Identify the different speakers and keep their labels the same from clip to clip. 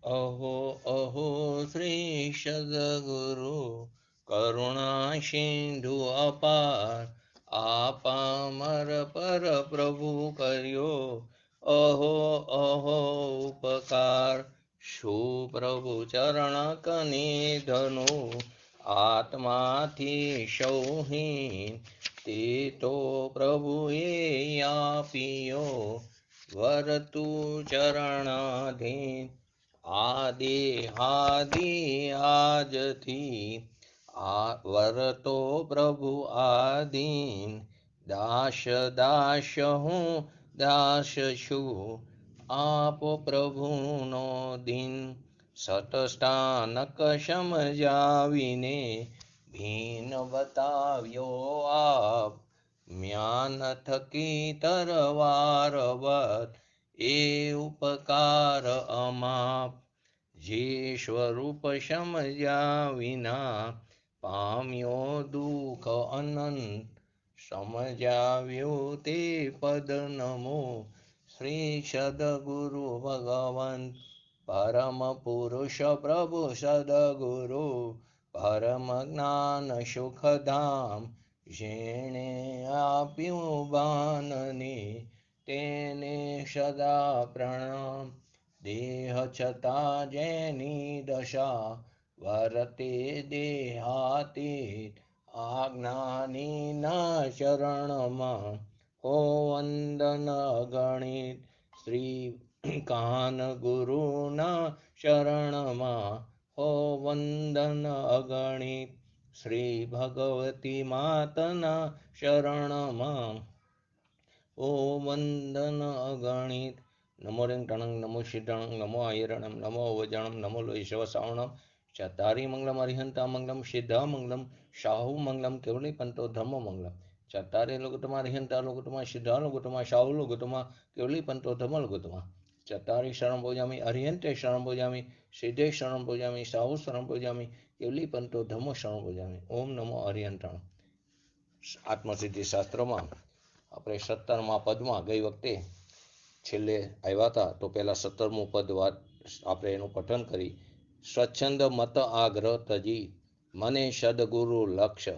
Speaker 1: अहो अहो श्री सद्गुरु करुणा सिंधु अपार आपामर पर प्रभु कर्यो अहो अहो उपकार सुप्रभु चरण कनिधनु आत्माथी सौहीन તે તો પ્રભુએ આપીયો વરતુ ચરણાધીન આદિ હાદિ આજથી વરતો પ્રભુ આધીન દાસ દાસ હું દાસ છું આપો પ્રભુનો દિન સતસ્થાનક સમજાવીને ભીન બતાવ્યો આપ જ્ઞાન થકી તરવારવત એ ઉપકાર અમાપ જે સ્વરૂપ સમજ્યા વિના પામ્યો દુઃખ અનંત સમજાવ્યો તે પદ નમો શ્રી સદગુરુ ભગવંત પરમ પુરુષ પ્રભુ સદગુરુ પરમ જ્ઞાન સુખધામ જેણે આપ્યું બાનને તેને સદા પ્રણામ દેહ છતાં જેની દશા વર્તે દેહાતીત આજ્ઞાનીના શરણમાં હો વંદન ગણિત શ્રી કાન ગુરુના શરણમાં हो वंदन अगणित श्री भगवती मातना शरणमा ओ वंदन अगणित नमो रिंग टणंग नमो शिडणंग नमो आयरणम नमो वजणम नमो लोईशव सावणम चतारी मंगलम अरिहंता मंगलम सिद्धा मंगलम शाहु मंगलम केवली पंतो धर्म मंगलम चतारे लोगुतमा अरिहंता लोगुतमा सिद्धा लोगुतमा शाहु लोगुतमा केवली पंतो धर्म लोगुतमा चतारी शरण भोजामी अरिहंते शरण भोजामी सिद्धे शरण भोजामी साहु शरण भोजामी केवली पंतो धम्मो शरण भोजामी ओम नमो अरिहंतण आत्मसिद्धि शास्त्र में આપણે 17મા પદમાં ગઈ વખતે છેલ્લે આવ્યા હતા તો પહેલા 17મું પદ વાત આપણે એનું પઠન કરી સ્વચ્છંદ મત આગ્રહ તજી મને સદગુરુ લક્ષ્ય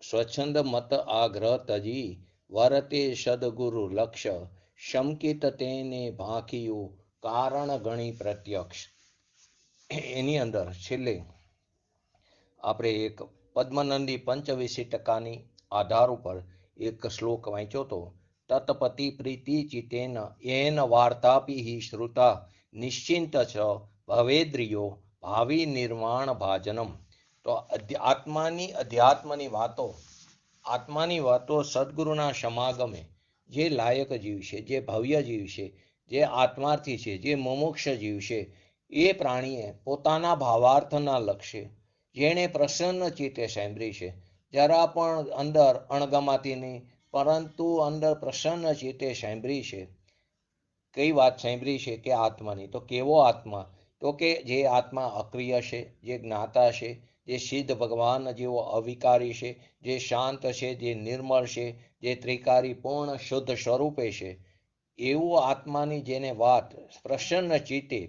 Speaker 1: સ્વચ્છંદ મત આગ્રહ તજી વરતે સદગુરુ લક્ષ્ય શંકિત તેને ભાંખ્યું કારણ ગણી પ્રત્યક્ષ એની અંદર છેલ્લે આપણે એક પદ્મનંદી પંચવિશિષ્ટકાની આધાર ઉપર એક શ્લોક વાંચ્યો હતો તત્પતિ પ્રીતિ ચિતેન એન વાર્તાપી શ્રુતા નિશ્ચિંત છ ભવેદ્રિયો ભાવિ નિર્વાણ ભાજનમ તો આત્માની વાતો સદગુરુના સમાગમે જે લાયક જીવ છે જે ભવ્ય જીવ છે જે આત્માર્થી છે જે મુમુક્ષ જીવ છે એ પ્રાણીએ પોતાના ભાવાર્થના લક્ષ્ય જેણે પ્રસન્ન ચિત્તે સાંભળી છે જરા પણ અંદર અણગમાતી નહીં પરંતુ અંદર પ્રસન્ન ચિત્તે સાંભળી છે કઈ વાત સાંભળી છે કે આત્માની તો કેવો આત્મા તો કે જે આત્મા અક્રિય છે જે જ્ઞાતા છે જે સિદ્ધ ભગવાન જેવો અવિકારી છે જે શાંત છે જે નિર્મળ છે જે ત્રિકારી પૂર્ણ શુદ્ધ સ્વરૂપે છે એવું આત્માની જેને વાત પ્રસન્ન ચિત્તે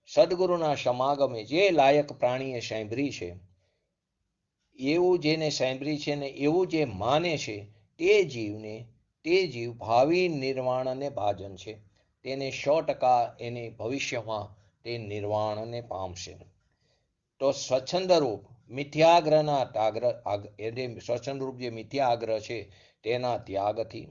Speaker 1: સદગુરુના સમાગમે જે લાયક પ્રાણીએ સાંભળી છે એવું જેને સાંભળી છે ને એવું જે માને છે તે જીવ ભાવિ નિર્વાણને ભાજન છે તેને 100% એને ભવિષ્યમાં તે નિર્વાણને પામશે તો સ્વચ્છંદરૂપ મિથ્યાગ્રહના સ્વચ્છંદરૂપ જે મિથ્યાગ્રહ છે તેના ત્યાગથી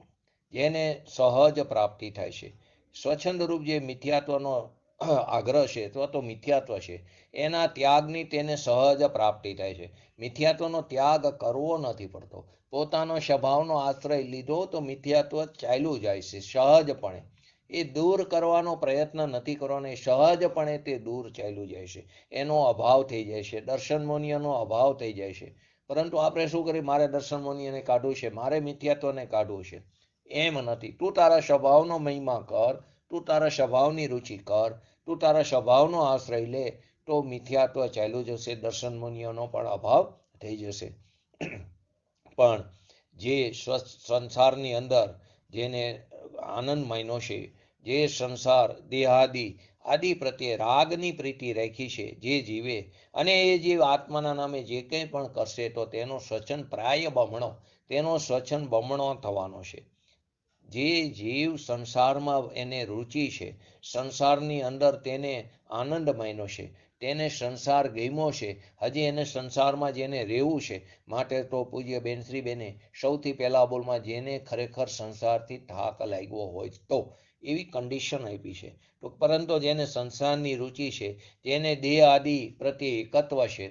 Speaker 1: જેને સહજ પ્રાપ્તિ થાય છે સ્વચ્છંદરૂપ જે મિથ્યાત્વનો આગ્રહ છે અથવા તો મિથ્યાત્વ છે એના ત્યાગની તેને સહજ પ્રાપ્તિ થાય છે મિથ્યાત્વનો ત્યાગ કરવો નથી પડતો પોતાનો સ્વભાવનો આશ્રય લીધો તો મિથ્યાત્વ ચાલ્યું જાય છે સહજપણે એ દૂર કરવાનો પ્રયત્ન નથી કરવાનો સહજપણે તે દૂર ચાલ્યું જાય છે એનો અભાવ થઈ જાય છે દર્શન મોનિયનો અભાવ થઈ જાય છે પરંતુ આપણે શું કરીએ મારે દર્શન મોનિયને કાઢવું છે મારે મિથ્યાત્વને કાઢવું છે એમ નથી તું તારા સ્વભાવનો મહિમા કર તું તારા સ્વભાવની રુચિ કર તું તારા સ્વભાવનો આશ્રય લે તો મિથ્યાત્વ ચાલ્યું જશે દર્શન મુનિઓનો પણ અભાવ થઈ જશે પણ જે સંસારની અંદર જેને આનંદ માન્યો છે જે સંસાર દેહાદી આદિ પ્રત્યે રાગની પ્રીતિ રાખી છે જે જીવે, અને એ જીવ આત્માના નામે જે કંઈ પણ કરશે તો તેનો સ્વચ્છંદ પ્રાય બમણો, તેનો સ્વચ્છંદ બમણો થવાનો છે. જે જીવ સંસારમાં એને રુચિ છે, સંસારની અંદર તેને આનંદ માન્યો છે, તેને સંસાર ગમ્યો છે, હજી એને સંસારમાં જેને રહેવું છે, માટે તો પૂજ્ય બેનશ્રી બેને સૌથી પહેલા બોલમાં જેને ખરેખર સંસારથી થાક લાગ્યો હોય તો એવી કન્ડિશન આપી છે. તો પરંતુ જેને સંસારની રુચિ છે, જેને દેહ આદિ પ્રત્યે એકત્વ છે,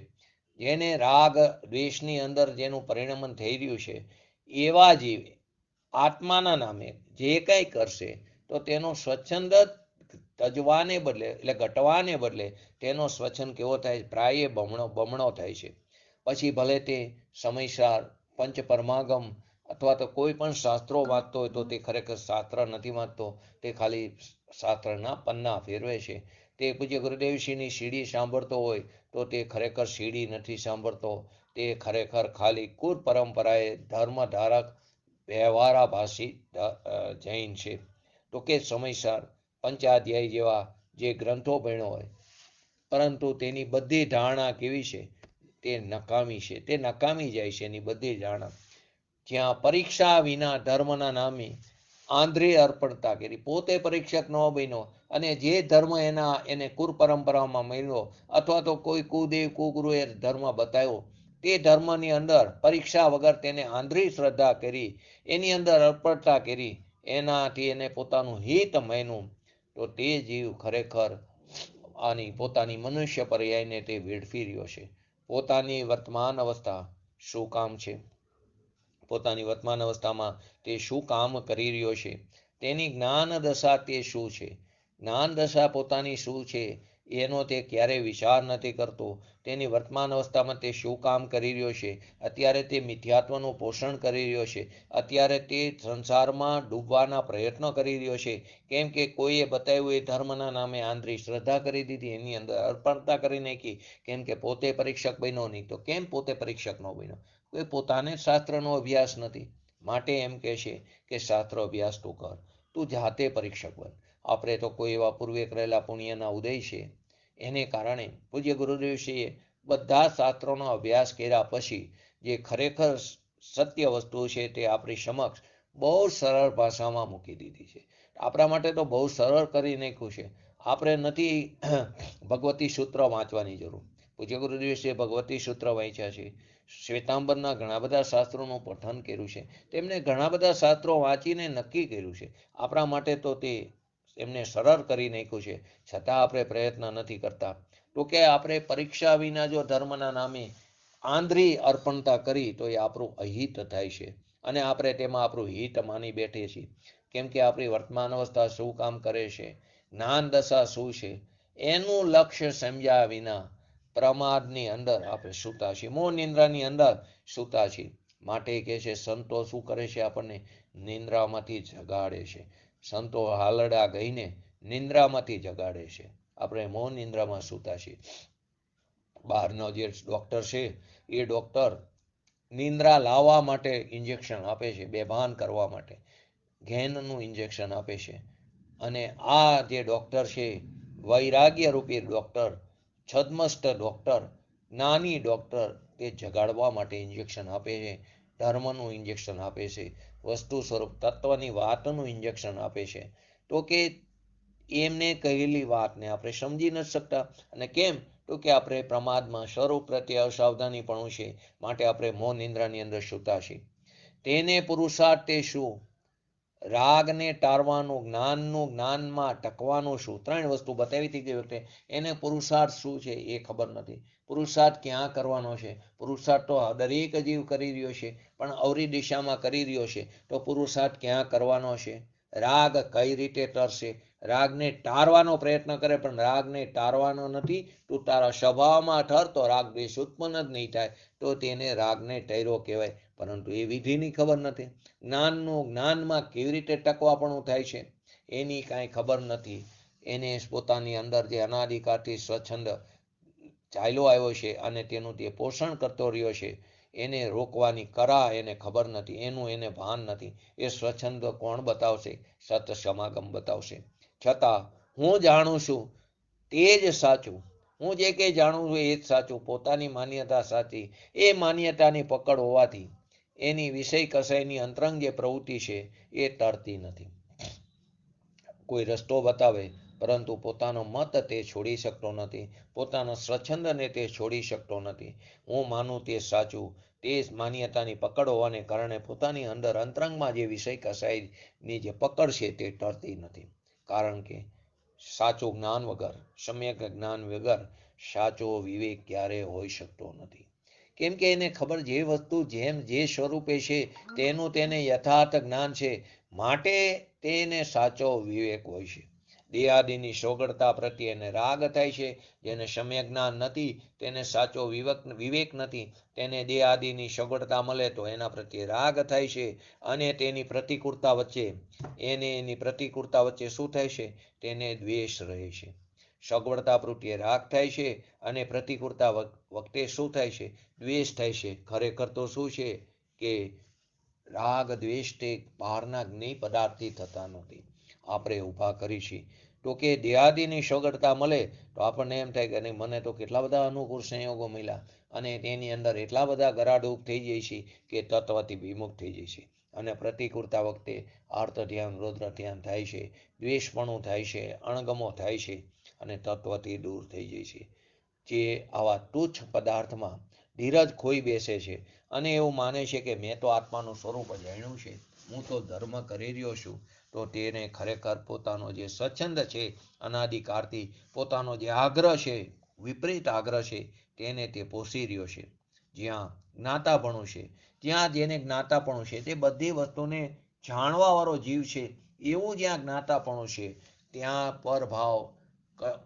Speaker 1: જેને રાગ દ્વેષની અંદર જેનું પરિણમન થઈ રહ્યું છે, એવા જીવ આત્માના નામે જે કંઈ કરશે તો તેનો સ્વચ્છંદ તજવાને બદલે, એટલે ઘટવાને બદલે તેનો સ્વચ્છંદ કેવો થાય? પ્રાય બમણો થાય છે. પછી ભલે તે સમયસાર પંચ પરમાગમ અથવા તો કોઈ પણ શાસ્ત્રો વાંચતો હોય તો તે ખરેખર શાસ્ત્ર નથી વાંચતો, તે ખાલી શાસ્ત્રના પન્ના ફેરવે છે. તે પૂજ્ય ગુરુદેવશ્રીની સીડી સાંભળતો હોય તો તે ખરેખર સીડી નથી સાંભળતો, તે ખરેખર ખાલી કુર પરંપરાએ ધર્મ ધારક વ્યવહારાભાષી જૈન છે. તો કે સમયસાર પંચાધ્યાય જેવા જે ગ્રંથો ભણ્યો હોય, પરંતુ તેની બધી ધારણા કેવી છે? તે નકામી છે, તે નકામી જાય છે એની બધી ધારણા. જ્યાં પરીક્ષા વિના ધર્મના નામે આંધ્રી અર્પણતા કરી, પોતે પરીક્ષક ન બન્યો અને જે ધર્મ એને કુર પરંપરામાં મળ્યો અથવા તો કોઈ કુદેવ કુગુરુએ ધર્મ બતાવ્યો, તે ધર્મની અંદર પરીક્ષા વગર તેને આંધળી શ્રદ્ધા કરી, એની અંદર અર્પણતા કરી, એનાથી એને પોતાનું હિત માન્યું, તો તે જીવ ખરેખર આની પોતાની મનુષ્ય પર્યાયને તે વેડફી રહ્યો છે. પોતાની વર્તમાન અવસ્થા શું કામ છે? પોતાની વર્તમાન અવસ્થામાં તે શું કામ કરી રહ્યો છે? તેની જ્ઞાન દશા તે શું છે? જ્ઞાન દશા પોતાની શું છે એનો તે ક્યારેય વિચાર નથી કરતો. તેની વર્તમાન અવસ્થામાં તે શું કામ કરી રહ્યો છે? અત્યારે તે મિથ્યાત્વનું પોષણ કરી રહ્યો છે, અત્યારે તે સંસારમાં ડૂબવાના પ્રયત્નો કરી રહ્યો છે, કેમ કે કોઈએ બતાવ્યું એ ધર્મના નામે આંધળી શ્રદ્ધા કરી દીધી, એની અંદર અર્પણતા કરી નાખી, કેમ કે પોતે પરીક્ષક બન્યો નહીં. તો કેમ પોતે પરીક્ષક ન બન્યો? કોઈ પોતાને શાસ્ત્રનો અભ્યાસ નથી, માટે એમ કહે છે કે શાસ્ત્ર અભ્યાસ તું કર, તું જાતે પરીક્ષક બન. આપણે તો કોઈ એવા પૂર્વે કરેલા પુણ્યના ઉદય છે, એને કારણે પૂજ્ય ગુરુદેવશ્રીએ બધા શાસ્ત્રોનો અભ્યાસ કર્યા પછી જે ખરેખર સત્ય વસ્તુ છે તે આપણી સમક્ષ બહુ સરળ ભાષામાં મૂકી દીધી છે. આપણા માટે તો બહુ સરળ કરી નાખ્યું છે. આપણે નથી ભગવતી સૂત્ર વાંચવાની જરૂર. પૂજ્ય ગુરુદેવશ્રીએ ભગવતી સૂત્ર વાંચ્યા છે, શ્વેતાંબરના ઘણા બધા શાસ્ત્રોનું પઠન કર્યું છે, તેમને ઘણા બધા શાસ્ત્રો વાંચીને નક્કી કર્યું છે. આપણા માટે તો તે એમને સરળ કરી નાખ્યું છે, છતાં આપણે પ્રયત્ન નથી કરતા. તો કે આપણે પરીક્ષા વિના જો ધર્મના નામે આંધળી અર્પણતા કરી તો એ આપણું અહિત થાય છે, અને આપણે તેમાં આપણું હિત માની બેઠીએ છીએ. કેમ કે આપણી વર્તમાન અવસ્થા શું કામ કરે છે, જ્ઞાન દશા શું છે, એનું લક્ષ્ય સમજ્યા વિના પ્રમાદની અંદર આપણે સૂતા છીએ, મોહ નિંદ્રાની અંદર સૂતા છીએ. માટે કહે છે સંતો શું કરે છે? આપણને નિંદ્રામાંથી જગાડે છે. સંતો હાલડા ગઈને નિંદ્રામાંથી જગાડે છે. આપણે મોહ નિંદ્રામાં સૂતા છીએ. બહારનો જે ડોક્ટર છે એ ડોક્ટર નિંદ્રા લાવવા માટે ઇન્જેક્શન આપે છે, બેભાન કરવા માટે ઘેનનું ઇન્જેક્શન આપે છે. અને આ જે ડોક્ટર છે, વૈરાગ્ય રૂપી ડોક્ટર, છદ્મસ્ત ડોક્ટર, જ્ઞાની ડોક્ટર, તે જગાડવા માટે ઇન્જેક્શન આપે છે, ધર્મનું ઇન્જેક્શન આપે છે, વસ્તુ સ્વરૂપ તત્વની વાતનું ઇન્જેક્શન આપે છે. તો કે એમને કહેલી વાતને આપણે સમજી નથી શકતા. અને કેમ? તો કે આપણે પ્રમાદમાં સ્વરૂપ પ્રત્યે અસાવધાનીપણું છે, માટે આપણે મોહ નિંદ્રાની અંદર સૂતા છીએ. તેને પુરુષાર્થ તે શું? રાગને ટાળવાનું, જ્ઞાનમાં ટકવાનું શું? ત્રણ વસ્તુ બતાવી હતી ગઈ વખતે. એને પુરુષાર્થ શું છે એ ખબર નથી. પુરુષાર્થ ક્યાં કરવાનો છે? પુરુષાર્થ તો દરેક જીવ કરી રહ્યો છે, પણ અવરી દિશામાં કરી રહ્યો છે. તો પુરુષાર્થ ક્યાં કરવાનો છે? રાગ કઈ રીતે ટરશે? રાગને ટાળવાનો પ્રયત્ન કરે, પણ રાગને ટાળવાનો નથી. તું તારા સ્વભાવમાં ઠર તો રાગ દ્વેષ ઉત્પન્ન જ નહીં થાય, તો તેને રાગને ટાળ્યો કહેવાય. પરંતુ એ વિધિની ખબર નથી. જ્ઞાનમાં કેવી રીતે ટકવાપણું થાય છે એની કાંઈ ખબર નથી. એને પોતાની અંદર જે અનાદિકાળથી સ્વચ્છંદ ચાલ્યો આવ્યો છે અને તેનું તે પોષણ કરતો રહ્યો છે, એને રોકવાની કરા એને ખબર નથી, એનું એને ભાન નથી. એ સ્વચ્છંદ કોણ બતાવશે? સત સમાગમ બતાવશે. છતાં હું જાણું છું તે જ સાચું. હું જે કંઈ જાણું છું એ જ સાચું. પોતાની માન્યતા સાચી. એ માન્યતાની પકડ હોવાથી એની વિષય કસાયની અંતરંગ જે પ્રવૃત્તિ છે એ ટળતી નથી. કોઈ રસ્તો બતાવે પરંતુ પોતાનો મત તે છોડી શકતો નથી. પોતાના સ્વચ્છંદને તે છોડી શકતો નથી. હું માનું તે સાચું. તે માન્યતાની પકડ હોવાને કારણે પોતાની અંદર અંતરંગમાં જે વિષય કસાયની જે પકડ છે તે ટળતી નથી. કારણ કે સાચું જ્ઞાન વગર, સમ્યક જ્ઞાન વગર સાચો વિવેક ક્યારેય હોઈ શકતો નથી. કેમ કે એને ખબર જે વસ્તુ જેમ જે સ્વરૂપે છે તેનું તેને યથાર્થ જ્ઞાન છે, માટે તેને સાચો વિવેક હોય છે. દેહાદિની સોગડતા પ્રત્યે એને રાગ થાય છે. જેને સમ્યક જ્ઞાન નથી તેને સાચો વિવેક નથી. તેને દેહાદિની સગવડતા મળે તો એના પ્રત્યે રાગ થાય છે, અને તેની પ્રતિકૂળતા વચ્ચે એની પ્રતિકૂળતા વચ્ચે શું થાય છે? તેને દ્વેષ રહે છે. સગવડતા પ્રત્યે રાગ થાય છે અને પ્રતિકૂળતા વખતે શું થાય છે? દ્વેષ થાય છે. ખરેખર તો શું છે કે રાગ દ્વેષ તે બહારના જ્ઞેય પદાર્થથી થતા નથી. આપણે ઊભા કરી છીએ તો કે દેહાદિની સગવડતા મળે તો આપણને એમ થાય કે નહીં, મને તો કેટલા બધા અનુકૂળ સંયોગો મળ્યા, અને તેની અંદર એટલા બધા ગરાડૂપ થઈ જાય છે કે તત્વથી વિમુખ થઈ જાય છે. અને પ્રતિકૂળતા વખતે આર્ત ધ્યાન, રુદ્ર ધ્યાન થાય છે, દ્વેષપણું થાય છે, અણગમો થાય છે, અને તત્વથી દૂર થઈ જાય છે. જે આવા તુચ્છ પદાર્થમાં ધીરજ ખોઈ બેસે છે અને એવું માને છે કે મેં તો આત્માનું સ્વરૂપ જાણ્યું છે, હું તો ધર્મ કરી રહ્યો છું, તો તેને ખરેખર પોતાનો જે સ્વચ્છંદ છે, અનાદિકાળથી પોતાનો જે આગ્રહ છે, વિપરીત આગ્રહ છે, તેને તે પોષી રહ્યો છે. જ્યાં જ્ઞાતાપણું છે, ત્યાં જેને જ્ઞાતાપણું છે, તે બધી વસ્તુને જાણવાવાળો જીવ છે, એવું જ્યાં જ્ઞાતાપણું છે, ત્યાં પરભાવ,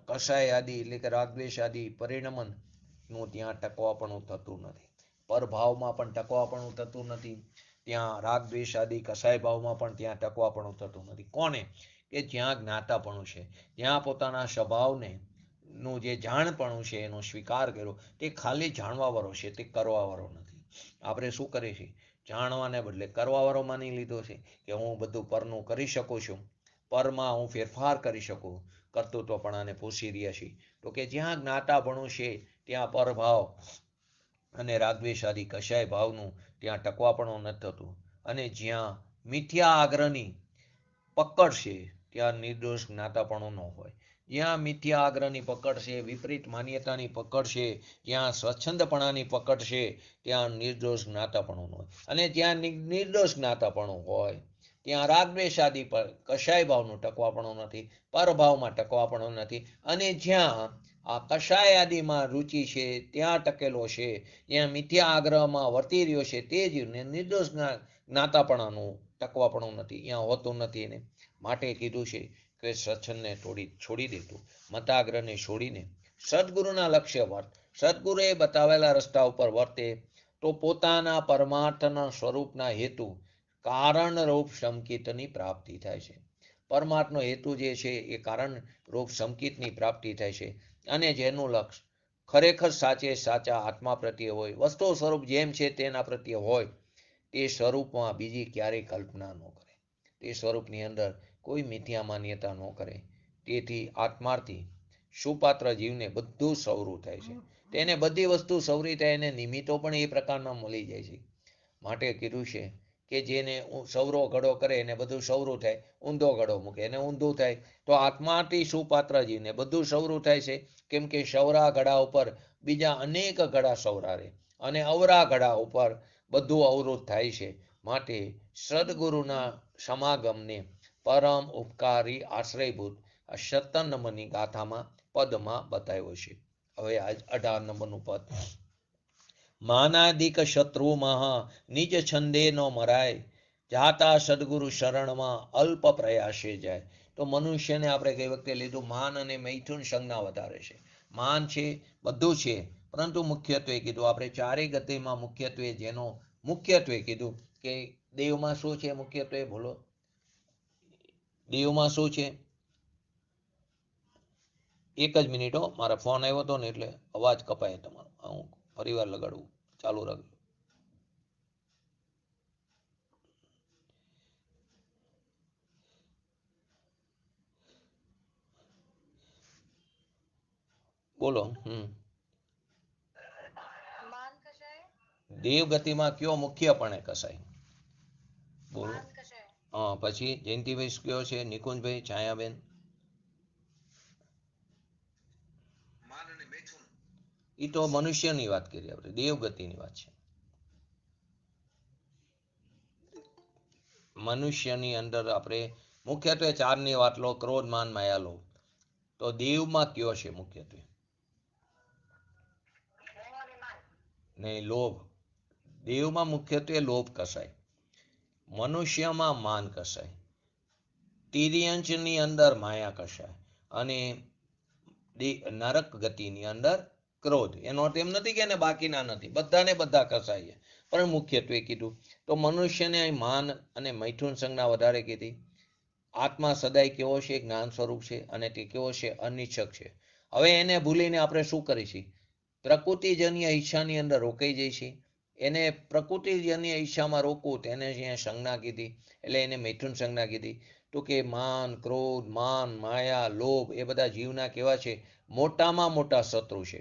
Speaker 1: કષાય આદિ એટલે કે રાગદ્વેષ આદિ પરિણમનનું ત્યાં ટકવાપણું થતું નથી. પરભાવમાં પણ ટકવાપણું થતું નથી. ત્યાં રાગદ્વેષ આદિ કસાય ભાવમાં પણ ત્યાં ટકવાપણું થતું નથી. કોને? કે જ્યાં જ્ઞાતાપણું છે, જ્યાં પોતાના સ્વભાવને નું જે જાણપણું છે એનો સ્વીકાર કર્યો, તે ખાલી જાણવાવાળો છે, તે કરવાવાળો નથી. આપણે શું કરીએ છીએ? જાણવાને બદલે કરવાવાળો માની લીધો છે કે હું બધું પરનું કરી શકું છું, પરમાં હું ફેરફાર કરી શકું, કર્તૃત્વપણાને પોષી રહ્યા છીએ. તો કે જ્યાં જ્ઞાતાપણું છે ત્યાં પરભાવ અને રાગદ્વેષ આદિ કશાય ભાવનું ત્યાં ટકવાપણું નથી થતું. અને જ્યાં મિથ્યા આગ્રહની પકડ છે ત્યાં નિર્દોષ જ્ઞાતાપણું ન હોય. જ્યાં મિથ્યા આગ્રહની પકડ છે, વિપરીત માન્યતાની પકડ છે, જ્યાં સ્વચ્છંદપણાની પકડ છે, ત્યાં નિર્દોષ જ્ઞાતાપણું હોય. અને જ્યાં નિર્દોષ જ્ઞાતાપણું હોય ત્યાં રાગદ્વેષ આદિ પર કશાય ભાવનું ટકવાપણું નથી, પરભાવમાં ટકવાપણું નથી. અને જ્યાં આ કશાય આદિમાં રુચિ છે, ત્યાં ટકેલો છે, જ્યાં મિથ્યા આગ્રહમાં વર્તી રહ્યો છે, તે જીવને નિર્દોષ જ્ઞાતાપણાનું ટકવાપણું નથી, ત્યાં હોતું નથી. એને માટે કીધું છે કે સ્વચ્છંદને છોડી દેતું, મતાગ્રહને છોડીને સદગુરુના લક્ષ્ય વર્ત. સદગુરુએ બતાવેલા રસ્તા ઉપર વર્તે તો પોતાના પરમાર્થના સ્વરૂપના હેતુ કારણરૂપ સંકિતની પ્રાપ્તિ થાય છે. પરમાર્થનો હેતુ જે છે એ કારણરૂપ સંકિતની પ્રાપ્તિ થાય છે. અને જેનું લક્ષ્ય ખરેખર સાચા આત્મા પ્રત્યે હોય, વસ્તુ સ્વરૂપ જેમ છે તેના પ્રત્યે હોય, તે સ્વરૂપમાં બીજી ક્યારેય કલ્પના ન કરે, તે સ્વરૂપની અંદર કોઈ મિથ્યા માન્યતા ન કરે. તેથી આત્માર્થી સુપાત્ર જીવને બધું સવરું થાય છે. તેને બધી વસ્તુ સવરી થાય, એને નિમિત્તો પણ એ પ્રકારના મળી જાય છે. માટે કીધું છે કે જેને સવરો ઘડો કરે એને બધું સવરું થાય, ઊંધો ઘડો મૂકે એને ઊંધું થાય. તો આત્માથી સુપાત્ર જીવને બધું સવરું થાય છે. કેમ કે સવરા ઘડા ઉપર બીજા અનેક ઘડા સવરારે, અને અવરા ઘડા ઉપર બધું અવરોધ થાય છે. માટે સદગુરુના સમાગમને પરમ ઉપકારી આશ્રયભૂત સત્તનમની ગાથામાં પદમાં બતાવ્યો છે. હવે 18 નંબરનું પદ. માનાદિક શત્રુમાં નિજ છંદે નો મરાય, જાતા સદગુરુ શરણમાં અલ્પ પ્રયાસે જાય. તો મનુષ્યને આપણે કઈ વખતે લીધું, માન અને મૈથુન સંજ્ઞા વધારે છે. માન છે, બધું છે, પરંતુ મુખ્યત્વે કીધું આપણે ચારેય ગતિમાં મુખ્યત્વે કીધું કે દેવમાં શું છે? મુખ્યત્વે બોલો, દેવમાં શું છે? એક જ મિનિટ હો, મારા ફોન આવ્યો હતો ને એટલે અવાજ કપાય તમારો. હું ફરીવાર લગાડું, ચાલુ રાખજો. બોલો. દેવ ગતિમાં કયો મુખ્યપણે કસાય? બોલો. હા, પછી જયંતિભાઈ કયો છે? નિકુંજભાઈ, છાયાબેન? એ તો મનુષ્યની વાત કરી આપણે, દેવગતિની વાત છે. મનુષ્યની અંદર આપણે મુખ્યત્વે ચારની વાત લો, ક્રોધ, માન, માયા, લોભ. તો દેવમાં કયો છે મુખ્યત્વે? નહીં, લોભ. દેવમાં મુખ્યત્વે લોભ કસાય, મનુષ્યમાં માન કસાય, તિર્યંચની અંદર માયા કસાય, અને નરક ગતિની અંદર ક્રોધ. એનો અર્થ એમ નથી કે એને બાકીના નથી, બધાને બધા કસાય, પણ મુખ્યત્વે કીધું. તો મનુષ્યને માન અને મૈથુન સંજ્ઞા વધારે કીધી. આત્મા સદાય કેવો છે? જ્ઞાન સ્વરૂપ છે, અને તે કેવો છે? અનિચ્છક છે. હવે એને ભૂલીને આપણે શું કરીશું? પ્રકૃતિજન્ય ઈચ્છાની અંદર રોકાઈ જઈશું. એને પ્રકૃતિજન્ય ઈચ્છામાં રોકવું, તેને અહીંયા સંજ્ઞા કીધી, એટલે એને મૈથુન સંજ્ઞા કીધી. તો કે માન, ક્રોધ, માન, માયા, લોભ એ બધા જીવના કેવા છે? મોટામાં મોટા શત્રુ છે.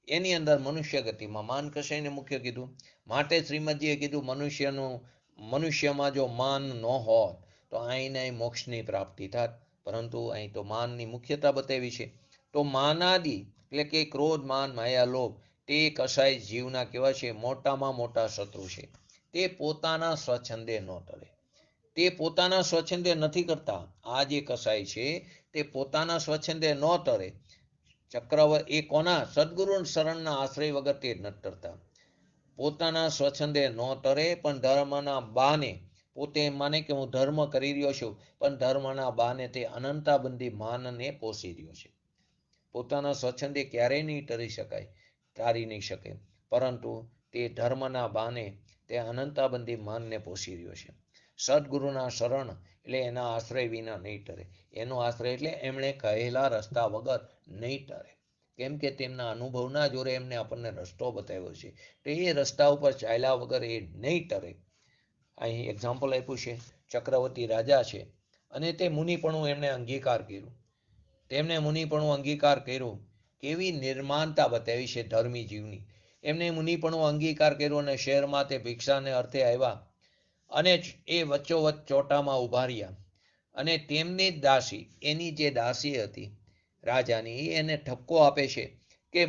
Speaker 1: એની અંદર મનુષ્ય ગતિમાં માન કસાયને મુખ્ય કીધું. માટે શ્રીમદજીએ કીધું મનુષ્યમાં જો માન ન હોત તો અહીં મોક્ષની પ્રાપ્તિ થાત, પરંતુ અહીં તો માનની મુખ્યતા બતાવી છે. તો માનાદિ એટલે કે ક્રોધ, માન, માયા, લોભ તે કસાય જીવના કેવા છે? મોટામાં મોટા શત્રુ છે. તે પોતાના સ્વચ્છંદે ન ટળે. તે પોતાના સ્વચ્છંદે નથી કરતા. આ જે કસાય છે તે પોતાના સ્વચ્છંદે ન ટળે. ચક્રવર્તી એ કોના? સદગુરુ શરણના આશ્રય વગર તે નથી ટળતા. પોતાના સ્વચ્છંદે ન ટળે, પણ ધર્મના બાને પોતે એમ માને કે હું ધર્મ કરી રહ્યો છું, પણ ધર્મના બાને તે અનંતાબંધી માનને પોષી રહ્યો છે. પોતાના સ્વચ્છંદે ક્યારેય નહીં ટળી શકાય, તારી નહીં શકે, પરંતુ તે ધર્મના બાને તે અનંતાબંધી માનને પોષી રહ્યો છે. સદગુરુના શરણ એટલે એના આશ્રય વિના નહીં ટળે. એનો આશ્રય એટલે એમણે કહેલા રસ્તા વગર નહીં ટળે, કેમ કે તેમના અનુભવના જોરે એમને આપણને રસ્તો બતાવ્યો છે. તો એ રસ્તા ઉપર ચાલ્યા વગર એ નહીં ટળે. અહીં એક્ઝામ્પલ આપ્યું છે, ચક્રવર્તી રાજા છે અને તે મુનિપણું એમને અંગીકાર કર્યું. તેમને મુનિપણું અંગીકાર કર્યો, કેવી નિર્માણતા બતાવી છે ધર્મી જીવની. એમને મુનિપણું અંગીકાર કર્યો અને શહેરમાં તે ભિક્ષાને અર્થે આવ્યા, અને એ વચ્ચોવચ્ચ ચોટામાં ઉભા રહ્યા, અને તેમની દાસી, એની જે દાસી હતી રાજાની, એને ઠપકો આપે છે કે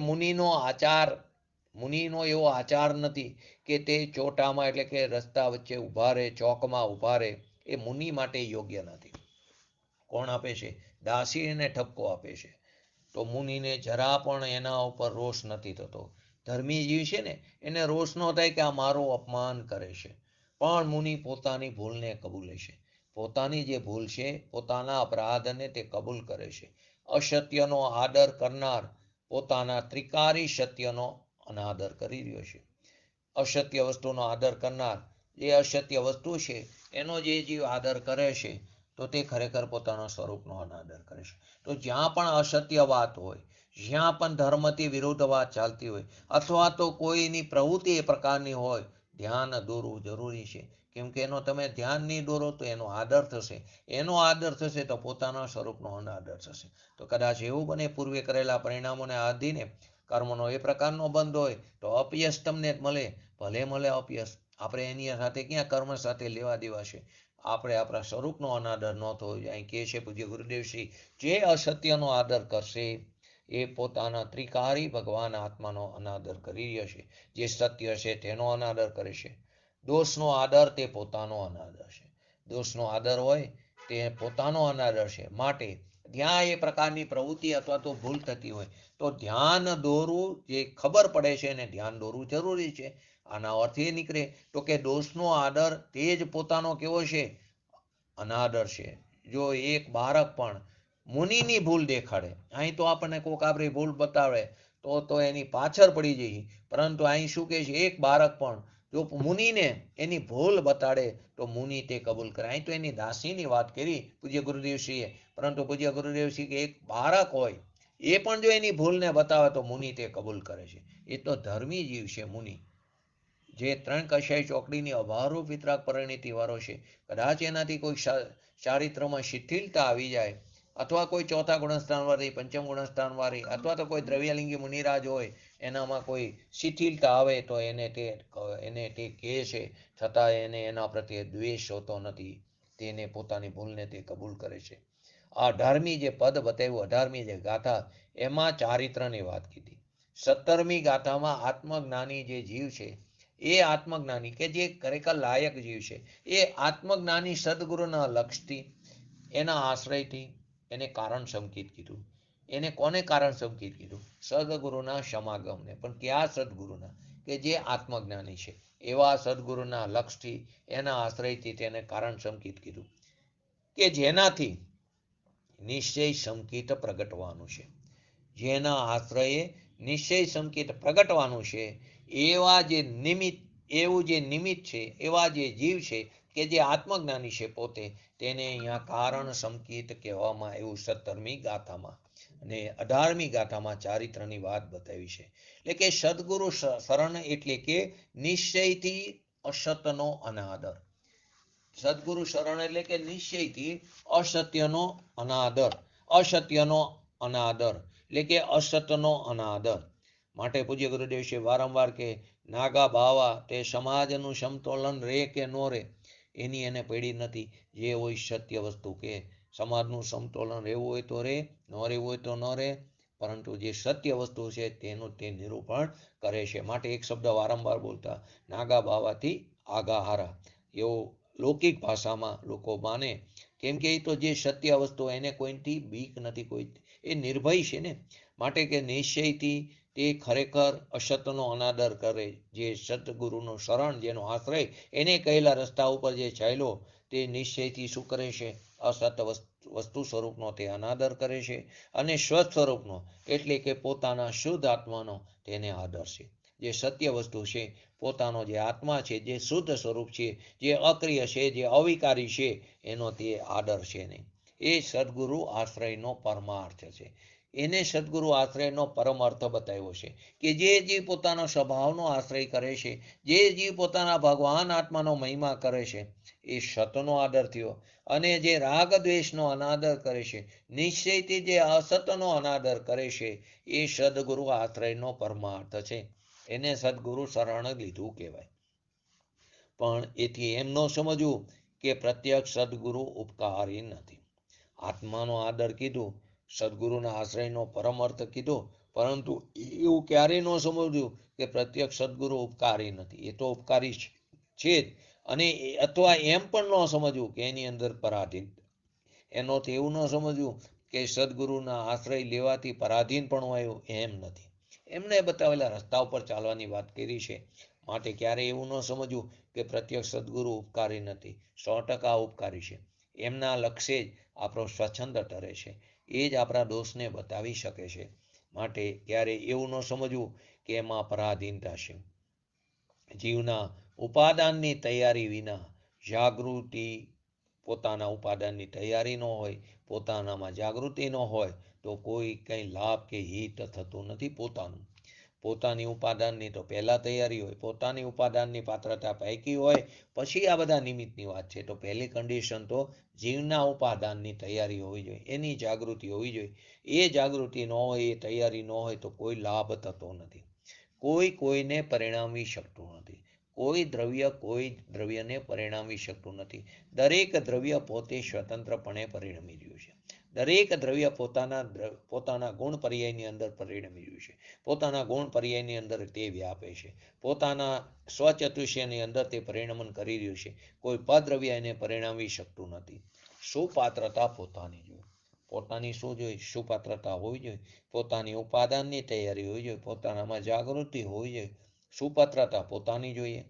Speaker 1: મુનિનો એવો આચાર નથી કે તે ચોટામાં એટલે કે રસ્તા વચ્ચે ઉભા રહે, ચોકમાં ઉભા રહે. એ મુનિ માટે યોગ્ય નથી. કોણ આપે છે? દાસી એને ઠપકો આપે છે. તો મુનિને જરા પણ એના ઉપર રોષ નથી થતો. ધર્મી જીવ છે ને, એને રોષ ન થાય કે આ મારું અપમાન કરે છે, પણ મુનિ પોતાની ભૂલને કબૂલે છે. પોતાની જે ભૂલ છે, પોતાના અપરાધને તે કબૂલ કરે છે. અસત્યનો આદર કરનાર પોતાના ત્રિકારી સત્યનો અનાદર કરી રહ્યો છે. અસત્ય વસ્તુનો આદર કરનાર, જે અસત્ય વસ્તુ છે એનો જે જીવ આદર કરે છે, તો તે ખરેખર પોતાના સ્વરૂપનો અનાદર કરે છે. તો જ્યાં પણ અસત્ય વાત હોય, જ્યાં પણ ધર્મથી વિરુદ્ધ વાત ચાલતી હોય, અથવા તો કોઈની પ્રવૃત્તિ એ પ્રકારની હોય, ધ્યાન દોરવું જરૂરી છે. કેમ કે એનો તમે ધ્યાન નહીં દોરો તો એનો આદર થશે. એનો આદર થશે તો પોતાના સ્વરૂપનો અનાદર થશે. તો કદાચ એવું બને પૂર્વે કરેલા પરિણામોને આધીને કર્મનો એ પ્રકારનો બંધ હોય તો અપયશ તમને મળે, ભલે મળે અપયશ. આપણે એની સાથે ક્યાં કર્મ સાથે લેવા દેવા છે? આપણે આપણા સ્વરૂપનો અનાદર ન થવો જોઈએ. અહીં કહે છે પૂજ્ય ગુરુદેવશ્રી, જે અસત્યનો આદર કરશે એ પોતાના ત્રિકારી ભગવાન આત્માનો અનાદર કરી રહ્યો છે. જે સત્ય છે તેનો અનાદર કરે છે. દોષનો આદર તે પોતાનો અનાદર છે. દોષનો આદર હોય તે પોતાનો અનાદર છે. માટે ત્યાં એ પ્રકારની પ્રવૃત્તિ અથવા તો ભૂલ થતી હોય તો ધ્યાન દોરવું, જે ખબર પડે છે એને ધ્યાન દોરવું જરૂરી છે. આના અર્થ એ નીકળે તો કે દોષનો આદર તે જ પોતાનો કેવો છે? અનાદર છે. જો એક બાળક પણ મુનિની ભૂલ દેખાડે, અહીં તો આપણને કોઈક આપણી ભૂલ બતાવે તો એની પાછળ પડી જઈએ, પરંતુ અહીં શું કહે છે? એક બાળક પણ જો મુનિને એની ભૂલ બતાડે તો મુનિ તે કબૂલ કરે. અહીં તો એની દાસીની વાત કરી પૂજ્ય ગુરુદેવશ્રીએ, પરંતુ પૂજ્ય ગુરુદેવશ્રી કે એક બાળક હોય એ પણ જો એની ભૂલને બતાવે તો મુનિ તે કબૂલ કરે છે. એ તો ધર્મી જીવ છે મુનિ, જે ત્રણ કશાય ચોકડીની અભાવરૂપ વિતરાગ પરિણીતિ વાળો છે. કદાચ એનાથી કોઈ ચારિત્રમાં શિથિલતા આવી જાય, અથવા કોઈ ચોથા ગુણસ્થાનવાળી, પંચમ ગુણસ્થાનવાળી, અથવા તો કોઈ દ્રવ્યલિંગી મુનિરાજ હોય એનામાં કોઈ શિથિલતા આવે તો એને તે કહે છે, છતાં એને એના પ્રત્યે દ્વેષ હોતો નથી. તેને પોતાની ભૂલને તે કબૂલ કરે છે. આ 18મી જે પદ બતાવ્યું, 18મી જે ગાથા, એમાં ચારિત્રની વાત કીધી. 17મી ગાથામાં આત્મજ્ઞાની જે જીવ છે, એ આત્મજ્ઞાની કે જે ખરેખર લાયક જીવ છે, એ આત્મજ્ઞાની સદગુરુના લક્ષથી, એના આશ્રયથી એને કારણ સંકેત કીધું. એને કોને કારણ સંકેત કીધું? સદગુરુના સમાગમને. પણ કયા સદગુરુના? કે જે આત્મજ્ઞાની છે, એવા સદગુરુના લક્ષથી, એના આશ્રયથી તેને કારણ સંકેત કીધું કે જેનાથી નિશ્ચય સંકેત પ્રગટવાનું છે. જેના આશ્રયે નિશ્ચય સંકેત પ્રગટવાનું છે, એવું જે નિમિત્ત છે, એવા જે જીવ છે કે જે આત્મજ્ઞાની છે પોતે, તેને અહીંયા કારણ સંકેત કહેવામાં આવ્યું 17મી ગાથામાં. અને 18મી ગાથામાં ચારિત્રની વાત બતાવી છે. એટલે કે સદગુરુ શરણ એટલે કે નિશ્ચયથી અસતનો અનાદર. સદગુરુ શરણ એટલે કે નિશ્ચયથી અસત્યનો અનાદર. અસત્યનો અનાદર એટલે કે અસતનો અનાદર. માટે પૂજ્ય ગુરુદેવ છે વારંવાર કે નાગા બાવા તે સમાજનું સમતોલન રે કે નો રે એની એને પડી નથી. જે હોય સત્ય વસ્તુ કે સમાજનું સમતોલન રહેવું હોય તો રે, ન રહેવું હોય તો ન રહે, પરંતુ જે સત્ય વસ્તુ છે તેનું તે નિરૂપણ કરે છે. માટે એક શબ્દ વારંવાર બોલતા, નાગા બાવાથી આગા હારા, એવું લૌકિક ભાષામાં લોકો માને. કેમ કે એ તો જે સત્ય વસ્તુ, એને કોઈથી બીક નથી, કોઈ એ નિર્ભય છે ને. માટે કે નિશ્ચયથી તે ખરેખર અસતનો અનાદર કરે. જે સદગુરુનું શરણ, જેનો આશ્રય, એને કહેલા રસ્તા ઉપર જે ચાલ્યો, તે નિશ્ચયથી શું કરે છે? અસત વસ્તુ સ્વરૂપનો તે અનાદર કરે છે, અને સ્વ સ્વરૂપનો એટલે કે પોતાના શુદ્ધ આત્માનો તેને આદર છે. જે સત્ય વસ્તુ છે, પોતાનો જે આત્મા છે, જે શુદ્ધ સ્વરૂપ છે, જે અક્રિય છે, જે અવિકારી છે, એનો તે આદર છે નહીં. એ સદગુરુ આશ્રયનો પરમાર્થ છે. એને સદગુરુ આશ્રયનો પરમ અર્થ બતાવ્યો છે કે જે જીવ પોતાનો સ્વભાવનો આશ્રય કરે છે, જે જીવ પોતાના ભગવાન આત્માનો મહિમા કરે છે, એ સતનો આદર થયો. અને જે રાગ દ્વેષનો અનાદર કરે છે, નિશ્ચયથી જે અસતનો અનાદર કરે છે, એ સદગુરુ આશ્રયનો પરમાર્થ છે. એને સદગુરુ શરણ લીધું કહેવાય. પણ એથી એમ ન સમજવું કે પ્રત્યક્ષ સદગુરુ ઉપકારી નથી. આત્માનો આદર કીધું, સદગુરુના આશ્રયનો પરમ અર્થ કીધો, પરંતુ એવું ક્યારેય ન સમજવું કે પ્રત્યક્ષ સદગુરુ ઉપકારી નથી. એ તો ઉપકારી છે જ. અને અથવા એમ પણ ન સમજવું કે એની અંદર પરાધીન. એનો તો એવું ન સમજવું કે સદગુરુના આશ્રય લેવાથી પરાધીન પણ આવ્યું, એમ નથી. એમને બતાવેલા રસ્તા ઉપર ચાલવાની વાત કરી છે. માટે ક્યારેય એવું ન સમજવું કે પ્રત્યક્ષ સદગુરુ ઉપકારી નથી. 100% ઉપકારી છે. એમના લક્ષ્ય જ આપણો સ્વચ્છંદ ઠરે છે. એ જ આપણા દોષને બતાવી શકે છે. માટે ક્યારે એવું ન સમજવું કે એમાં પરાધીનતા છે. જીવના ઉપાદાનની તૈયારી વિના જાગૃતિ, પોતાના ઉપાદાનની તૈયારી ન હોય, પોતાનામાં જાગૃતિ ન હોય, તો કોઈ કંઈ લાભ કે હિત થતું નથી. પોતાની ઉપાદાનની તો પહેલા તૈયારી હોય, પોતાની ઉપાદાનની પાત્રતા પાકી હોય, પછી આ બધા નિમિત્તની વાત છે. તો પહેલી કન્ડિશન તો જીવના ઉપાદાનની તૈયારી હોવી જોઈએ, એની જાગૃતિ હોવી જોઈએ. એ જાગૃતિ ન હોય, એ તૈયારી ન હોય, તો કોઈ લાભ થતો નથી. કોઈ કોઈને પરિણામી શકતું નથી. કોઈ દ્રવ્યને પરિણામી શકતું નથી. દરેક દ્રવ્ય પોતે સ્વતંત્રપણે પરિણમી રહ્યું છે. દરેક દ્રવ્ય પોતાના ગુણ પર્યાયની અંદર પરિણમી રહ્યું છે. પોતાના ગુણ પર્યાયની અંદર તે વ્યાપે છે. પોતાના સ્વચતુષ્યની અંદર તે પરિણમન કરી રહ્યું છે. કોઈ પદ્રવ્ય એને પરિણામી શકતું નથી. સુપાત્રતા પોતાની જોઈએ. પોતાની શું જોઈએ? સુપાત્રતા હોવી જોઈએ. પોતાની ઉપાદાનની તૈયારી હોવી જોઈએ. પોતાનામાં જાગૃતિ હોવી જોઈએ. સુપાત્રતા પોતાની જોઈએ.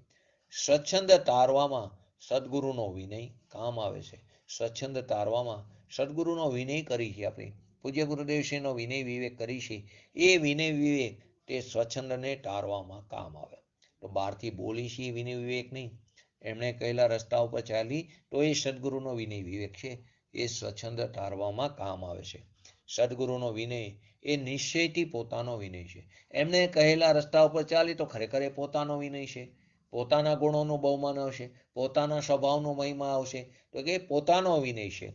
Speaker 1: સ્વચ્છંદ તારવામાં સદગુરુનો વિનય કામ આવે છે. સ્વચ્છંદ તારવામાં સદગુરુનો વિનય કરી છે. આપણે પૂજ્ય ગુરુદેવશ્રીનો વિનય વિવેક કરી છે. એ વિનય વિવેક તે સ્વચ્છંદને ટાળવામાં કામ આવે. તો બહારથી બોલી છે વિનય વિવેક નહીં. એમણે કહેલા રસ્તા ઉપર ચાલી તો એ સદગુરુનો વિનય વિવેક છે. એ સ્વચ્છંદ ટાળવામાં કામ આવે છે. સદગુરુનો વિનય એ નિશ્ચયથી પોતાનો વિનય છે. એમને કહેલા રસ્તા ઉપર ચાલી તો ખરેખર એ પોતાનો વિનય છે. પોતાના ગુણોનું બહુમાન આવશે, પોતાના સ્વભાવનો મહિમા આવશે, તો કે પોતાનો વિનય છે.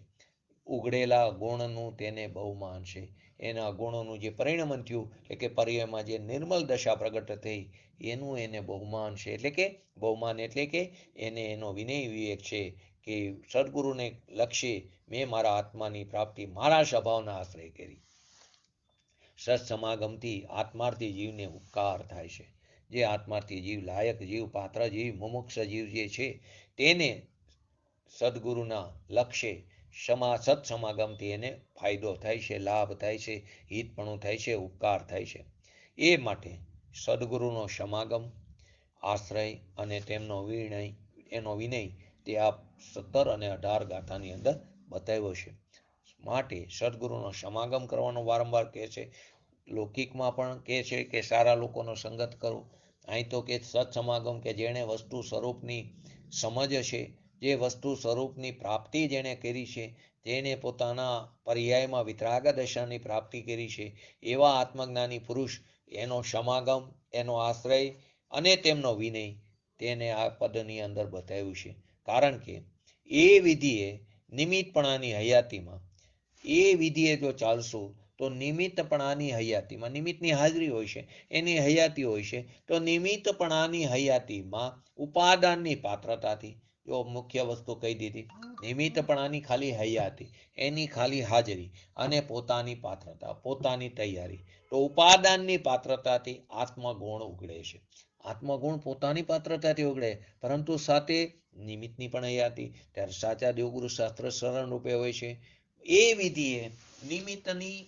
Speaker 1: ઉઘડેલા ગુણનું તેને બહુમાન છે. એના ગુણોનું જે પરિણમન થયું એટલે કે પર્યાયમાં જે નિર્મલ દશા પ્રગટ થઈ એનું એને બહુમાન છે. એટલે કે બહુમાન એટલે કે એને એનો વિનય વિવેક છે કે સદગુરુને લક્ષ્ય મેં મારા આત્માની પ્રાપ્તિ મારા સ્વભાવના આશ્રય કરી. સત્સમાગમથી આત્માર્થી જીવને ઉપકાર થાય છે. જે આત્માર્થી જીવ, લાયક જીવ, પાત્ર જીવ, મુમુક્ષ જીવ જે છે તેને સદગુરુના લક્ષ્ય સત્સમાગમથી એને ફાયદો થાય છે, લાભ થાય છે, હિતપણું થાય છે, ઉપકાર થાય છે. એ માટે સદગુરુનો સમાગમ, આશ્રય અને એનો વિનય તે આ 17 અને 18 ગાથાની અંદર બતાવ્યો છે. માટે સદગુરુનો સમાગમ કરવાનો વારંવાર કહે છે. લૌકિકમાં પણ કહે છે કે સારા લોકોનો સંગત કરો. અહીં તો કે સત્સમાગમ કે જેણે વસ્તુ સ્વરૂપની સમજ છે, જે વસ્તુ સ્વરૂપની પ્રાપ્તિ જેણે કરી છે, જેણે પોતાના પર્યાયમાં વિતરાગ દશાની પ્રાપ્તિ કરી છે, એવા આત્મજ્ઞાની પુરુષ એનો સમાગમ, એનો આશ્રય અને તેમનો વિનય તેને આ પદની અંદર બતાવ્યું છે. કારણ કે એ વિધિએ નિમિત્તપણાની હયાતીમાં એ વિધિએ જો ચાલશું તો નિમિત્તપણાની હયાતીમાં, નિમિત્તની હાજરી હોય છે, એની હયાતી હોય છે, તો નિમિત્તપણાની હયાતીમાં ઉપાદાનની પાત્રતાથી જો મુખ્ય વસ્તુ કહી દીધી, નિમિત્તપણાની ખાલી હયાતી, એની ખાલી હાજરી અને પોતાની પાત્રતા, પોતાની તૈયારી, તો ઉપાદાનની પાત્રતાથી આત્મગુણ ઉગડે છે. આત્મગુણ પોતાની પાત્રતાથી ઉગડે, પરંતુ સાથે નિમિત્તની પણ હયાતી. ત્યારે સાચા દેવગુરુ શાસ્ત્ર શરણ રૂપે હોય છે. એ વિધિએ નિમિત્તની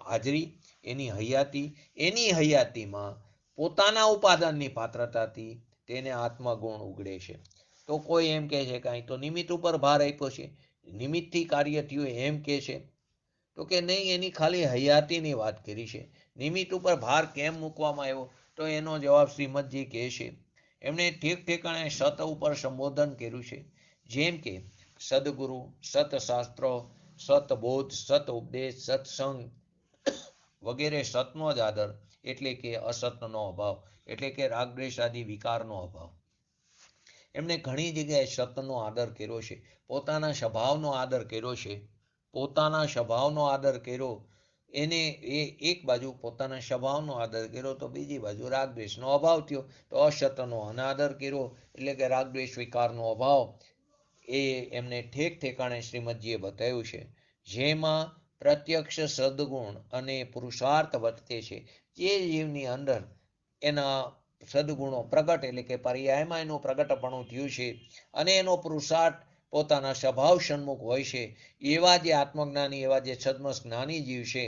Speaker 1: હાજરી, એની હયાતીમાં પોતાના ઉપાદાનની પાત્રતાથી તેને આત્મગુણ ઉગડે છે. તો કોઈ એમ કહે છે કે અહીં તો નિમિત્ત ઉપર ભાર આપ્યો છે, નિમિત્તથી કાર્ય થયું એમ કહે છે. તો કે નહીં, એની ખાલી હયાતીની વાત કરી છે. નિમિત્ત ઉપર ભાર કેમ મૂકવામાં આવ્યો? તો એનો જવાબ શ્રીમદજી કહે છે. એમણે ઠેક ઠેકાણે સત ઉપર સંબોધન કર્યું છે. જેમ કે સદગુરુ, સતશાસ્ત્રો, સતબોધ, સત ઉપદેશ, સત્સંગ વગેરે સતનો જ આદર, એટલે કે અસતનો અભાવ, એટલે કે રાગદ્વેષ આદિ વિકારનો અભાવ. એમણે ઘણી જગ્યાએ સતનો આદર કર્યો છે, પોતાના સ્વભાવનો આદર કર્યો છે. પોતાના સ્વભાવનો આદર કર્યો એને એક બાજુ પોતાના સ્વભાવનો આદર કર્યો, તો બીજી બાજુ રાગદ્વેષનો અભાવ થયો. તો અસતનો અનાદર કર્યો એટલે કે રાગદ્વેષ વિકારનો અભાવ. એ એમને ઠેક ઠેકાણે શ્રીમદજીએ બતાવ્યું છે. જેમાં પ્રત્યક્ષ સદગુણ અને પુરુષાર્થ વર્તે છે. જે જીવની અંદર એના સદગુણો પ્રગટ, એટલે કે પર્યાયમાં એનું પ્રગટપણું થયું છે અને એનો પુરુષાર્થ પોતાના સ્વભાવ સન્મુખ હોય છે, એવા જે આત્મજ્ઞાની, એવા જે સદમસ જ્ઞાની જીવ છે,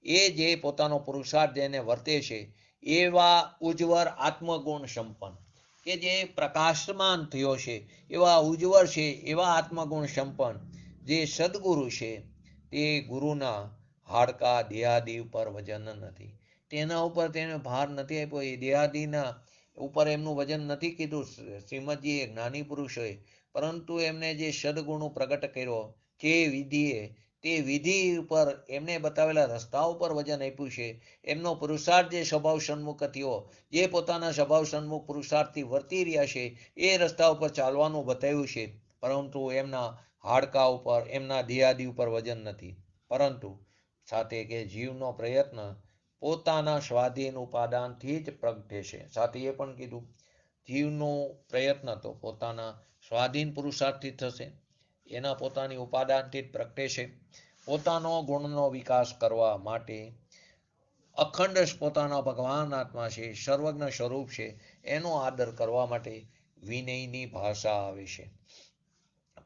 Speaker 1: એ જે પોતાનો પુરુષાર્થ જેને વર્તે છે, એવા ઉજ્જવળ આત્મગુણ સંપન્ન, કે જે પ્રકાશમાન થયો છે, એવા ઉજ્જવળ છે, એવા આત્મગુણ સંપન્ન જે સદગુરુ છે, તે ગુરુના હાડકા દેહાદિ ઉપર વજન નથી, તેના ઉપર તેને ભાર નથી આપ્યો. એ દેહાદિના ઉપર એમનું વજન નથી કીધું શ્રીમદજીએ, જ્ઞાની પુરુષોએ, પરંતુ એમને જે સદગુણો પ્રગટ કર્યો જે વિધિએ, તે વિધિ ઉપર એમને બતાવેલા રસ્તા ઉપર વજન આપ્યું છે. એમનો પુરુષાર્થ જે સ્વભાવ સન્મુખ થયો, જે પોતાના સ્વભાવ સન્મુખ પુરુષાર્થથી વર્તી રહ્યા છે, એ રસ્તા ઉપર ચાલવાનું બતાવ્યું છે. પરંતુ એમના હાડકા ઉપર, એમના દેહાદિ ઉપર વજન નથી. પરંતુ સાથે કે જીવનો પ્રયત્ન પોતાના સ્વાધીન ઉપાદાનથી જ પ્રગટે છે. સાથે એ પણ કીધું, જીવનો પ્રયત્ન તો પોતાના સ્વાધીન પુરુષાર્થથી થશે, એના પોતાની ઉપાદાનથી જ પ્રગટે છે. પોતાનો ગુણનો વિકાસ કરવા માટે અખંડ પોતાના ભગવાન આત્મા છે, સર્વજ્ઞ સ્વરૂપ છે, એનો આદર કરવા માટે વિનયની ભાષા આવે છે.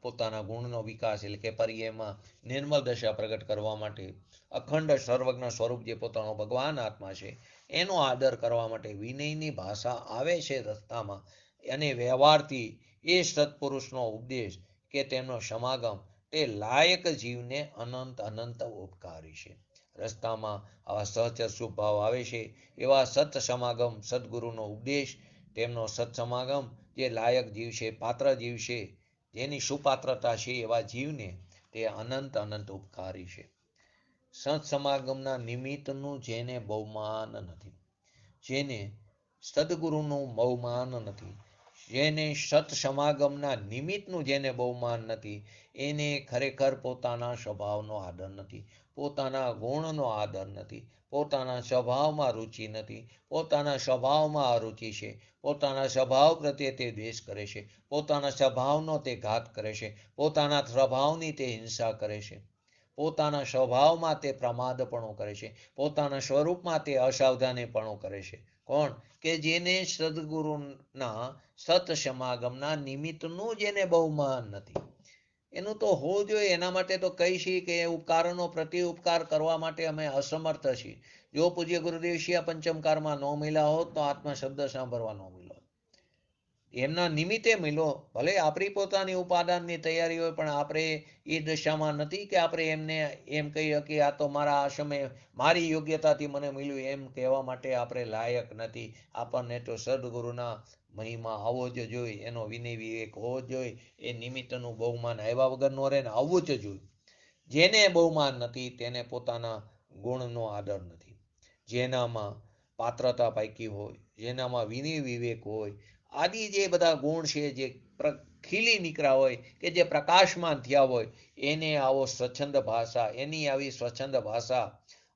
Speaker 1: પોતાના ગુણનો વિકાસ એટલે કે પર્યાયમાં નિર્મલ દશા પ્રગટ કરવા માટે અખંડ સર્વજ્ઞ સ્વરૂપ જે પોતાનો ભગવાન આત્મા છે, એનો આદર કરવા માટે વિનયની ભાષા આવે છે રસ્તામાં. અને વ્યવહારથી એ સત્પુરુષનો ઉપદેશ કે તેમનો સમાગમ તે લાયક જીવને અનંત ઉપકારી છે. રસ્તામાં આવા સહચર શુભ ભાવ આવે છે, એવા સત સમાગમ, સદગુરુનો ઉપદેશ, તેમનો સત્સમાગમ જે લાયક જીવ છે, પાત્ર જીવ છે, જેની સુપાત્રતા છે, એવા જીવને તે અનંત ઉપકારી છે. સત્સમાગમના નિમિત્તનું જેને બહુમાન નથી, જેને સદગુરુનું બહુમાન નથી, જેને સત સમાગમના નિમિત્તનું જેને બહુમાન નથી, એને ખરેખર પોતાના સ્વભાવનો આદર નથી, પોતાના ગુણનો આદર નથી, પોતાના સ્વભાવમાં રુચિ નથી, પોતાના સ્વભાવમાં અરુચિ છે, પોતાના સ્વભાવ પ્રત્યે તે દ્વેષ કરે છે, પોતાના સ્વભાવનો તે ઘાત કરે છે, પોતાના સ્વભાવની તે હિંસા કરે છે, પોતાના સ્વભાવમાં તે પ્રમાદપણું કરે છે, પોતાના સ્વરૂપમાં તે અસાવધાનીપણું કરે છે. કોણ? કે જેને સદગુરુના સત સમાગમના નિમિત્તનું જેને બહુમાન નથી. એનું તો હોવું જોઈએ. એના માટે તો કહી છીએ કે ઉપકારોનો પ્રતિ ઉપકાર કરવા માટે અમે અસમર્થ છીએ. જો પૂજ્ય ગુરુદેવ શિયા પંચમકારમાં ન મળ્યા હોત તો આત્મા શબ્દ સાંભળવા ન મળ્યો. એમના નિમિત્તે મળ્યો. ભલે આપણી પોતાની ઉપાદાનની તૈયારી હોય, પણ આપણે એ દશામાં નથી કે આપણે એમને એમ કહીએ કે આ તો મારા આ સમયે મારી યોગ્યતાથી મને મળ્યું એમ કહેવા માટે આપણે લાયક નથી. આપણને તો સદગુરુના મહિમા આવવો જ જોઈએ, એનો વિનય વિવેક હોવો જ જોઈએ. એ નિમિત્તનું બહુમાન આવ્યા વગર નો રહે ને, આવવું જ જોઈએ. જેને બહુમાન નથી તેને પોતાના ગુણનો આદર નથી. જેનામાં પાત્રતા પાકી હોય, જેનામાં વિનય વિવેક હોય, આદિ જે બધા ગુણ છે, જે ખીલી નીકળ્યા હોય, કે જે પ્રકાશમાન થયા હોય, એને આવો સ્વચ્છંદ ભાષા, એની આવી સ્વચ્છંદ ભાષા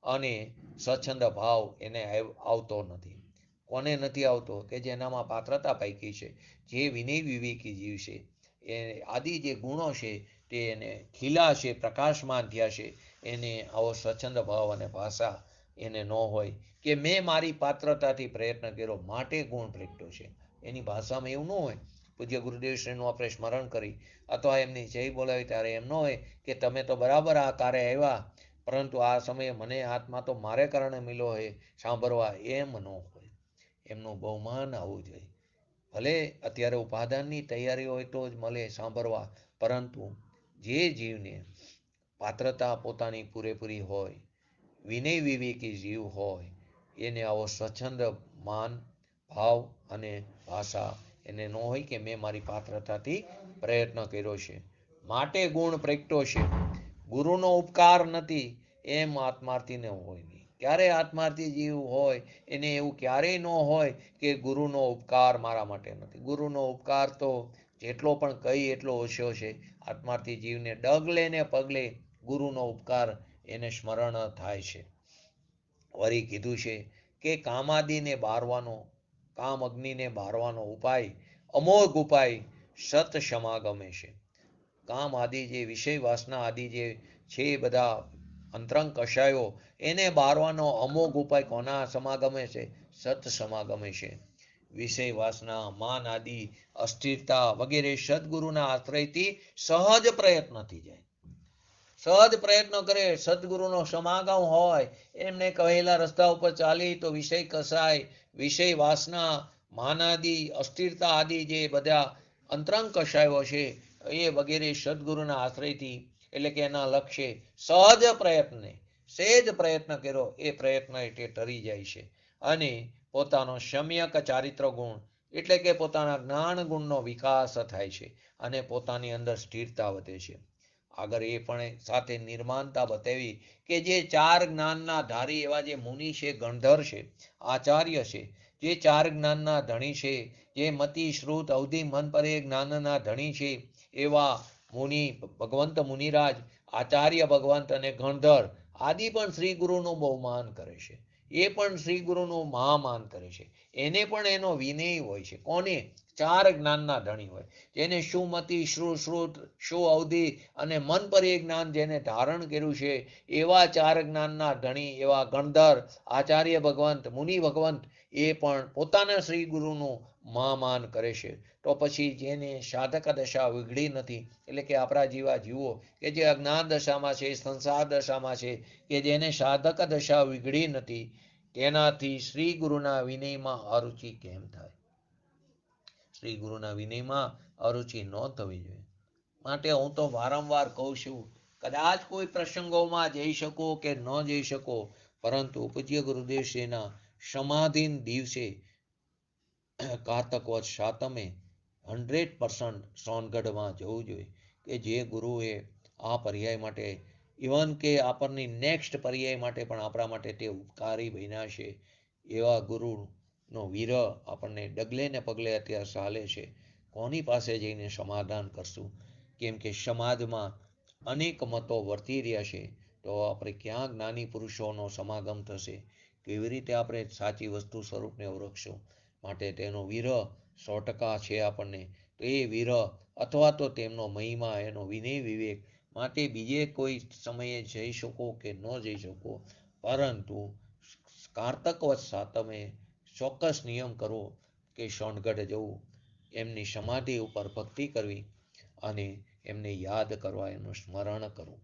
Speaker 1: અને સ્વચ્છંદ ભાવ એને આવતો નથી. કોને નથી આવતો? કે જેનામાં પાત્રતા પાકી છે, જે વિનય વિવેકી જીવ છે, એ આદિ જે ગુણો છે તે એને ખીલા છે, પ્રકાશમાન થયા છે, એને આવો સ્વચ્છંદ ભાવ અને ભાષા એને ન હોય કે મેં મારી પાત્રતાથી પ્રયત્ન કર્યો માટે ગુણ પ્રગટ્યો છે. એની ભાષામાં એવું ન હોય. પૂજ્ય ગુરુદેવશ્રીનું આપણે સ્મરણ કરી અથવા એમની જય બોલાવી ત્યારે એમ ન હોય કે તમે તો બરાબર આ કાર્ય આવ્યા, પરંતુ આ સમયે મને આત્મા તો મારે કારણે મળ્યો હોય સાંભળવા, એમ ન હોય. એમનું બહુમાન આવવું જોઈએ. ભલે અત્યારે ઉપાદાનની તૈયારી હોય તો જ મળે સાંભળવા, પરંતુ જે જીવને પાત્રતા પોતાની પૂરેપૂરી હોય, વિનય વિવેકી જીવ હોય, એને આવો સ્વચ્છંદ માન ભાવ અને ભાષા એને ન હોય કે મેં મારી પાત્રતાથી પ્રયત્ન કર્યો છે માટે ગુણ પ્રગટ્યો છે. ગુરુનો ઉપકાર નથી એમ આત્માર્થીને હોય નહીં. ક્યારે આત્માર્થી જીવ હોય એને એવું ક્યારેય ન હોય કે ગુરુનો ઉપકાર મારા માટે નથી. ગુરુનો ઉપકાર તો જેટલો પણ કહી એટલો ઓછો છે. આત્માર્થી જીવને ડગલે ને પગલે ગુરુનો ઉપકાર એને સ્મરણ થાય છે. વળી કીધું છે કે કામાદિને બારવાનો, કામ અગ્નિને બારવાનો ઉપાય, અમોઘ ઉપાય સત સમાગમે છે. કામ આદિ જે વિષય વાસના આદિ જે છે બધા અંતરંગ કષાયો, એને બારવાનો અમોઘ ઉપાય કોના સમાગમે છે? સત સમાગમે છે. વિષય વાસના, માન આદિ, અસ્થિરતા વગેરે સદગુરુના આશ્રયથી સહજ પ્રયત્નથી જાય. સહજ પ્રયત્ન કરે, સદગુરુનો સમાગમ હોય, એમને કહેલા રસ્તા ઉપર ચાલી તો વિષય કસાય, વિષય વાસના, માનાદિ, અસ્થિરતા આદિ જે બધા અંતરંગ કષાયો છે એ વગેરે સદગુરુના આશ્રયથી, એટલે કે એના લક્ષ્ય સહજ પ્રયત્ને, સહેજ પ્રયત્ન કર્યો એ પ્રયત્ન એટલે ટરી જાય છે અને પોતાનો સમ્યક ચારિત્ર ગુણ એટલે કે પોતાના જ્ઞાન ગુણનો વિકાસ થાય છે અને પોતાની અંદર સ્થિરતા વધે છે. આગળ એ પણ સાથે નિર્માણતા બતાવી કે જે ચાર જ્ઞાનના ધારી એવા જે મુનિ છે, ગણધર છે, આચાર્ય છે, જે ચાર જ્ઞાનના ધણી છે, જે મતિ શ્રુત અવધિ મન પર એ જ્ઞાનના ધણી છે, એવા મુનિ ભગવંત મુનિરાજ, આચાર્ય ભગવંત અને ગણધર આદિ પણ શ્રી ગુરુનું બહુમાન કરે છે. એ પણ શ્રી ગુરુનું મહામાન કરે છે. એને પણ એનો વિનય હોય છે. કોને? ચાર જ્ઞાનના ધણી હોય, જેને સુમતિ, શ્રુત, શું અવધિ અને મન પર એ જ્ઞાન જેને ધારણ કર્યું છે, એવા ચાર જ્ઞાનના ધણી એવા ગણધર, આચાર્ય ભગવંત, મુનિ ભગવંત એ પણ પોતાના શ્રી ગુરુનું મહામાન કરે છે. તો પછી જેને સાધક દશા વિગડી નથી, એટલે કે આપણા જેવા જીવો કે જે અજ્ઞાન દશામાં છે, સંસાર દશામાં છે, કે જેને સાધક દશા વિગડી નથી, તેનાથી શ્રી ગુરુના વિનયમાં અરુચિ કેમ થાય? શ્રી ગુરુના વિનયમાં અરુચિ ન થવી જોઈએ. માટે હું તો વારંવાર કહું છું, કદાચ કોઈ પ્રસંગોમાં જઈ શકો કે ન જઈ શકો, પરંતુ પૂજ્ય ગુરુદેવશ્રીના સમાધિન દિવસે કારતક વદ સાતમે 100% સોનગઢમાં જવું જોઈએ. કે જે ગુરુએ આ પર્યાય માટે, ઇવન કે આપણને નેક્સ્ટ પર્યાય માટે પણ આપણા માટે તે ઉપકારી બન્યા છે, એવા ગુરુ નો વિરહ આપણને ડગલે ને પગલે અત્યારે ચાલે છે. કોની પાસે જઈને સમાધાન કરશું? કેમ કે સમાજમાં અનેક મતો વર્તી રહ્યા છે. તો આપણે ક્યાં જ્ઞાની પુરુષોનો સમાગમ થશે? કેવી રીતે આપણે સાચી વસ્તુ સ્વરૂપને ઓળખશું? માટે તેનો વિરહ 100% છે આપણને. તો એ વિરહ અથવા તો તેમનો મહિમા, એનો વિનય વિવેક માટે બીજે કોઈ સમયે જઈ શકો કે ન જઈ શકો, પરંતુ કારતક વદ સાતમે ચોક્કસ નિયમ કરવો કે સોનગઢ જવું, એમની સમાધિ ઉપર ભક્તિ કરવી અને એમને યાદ કરવા, એનું સ્મરણ કરવું.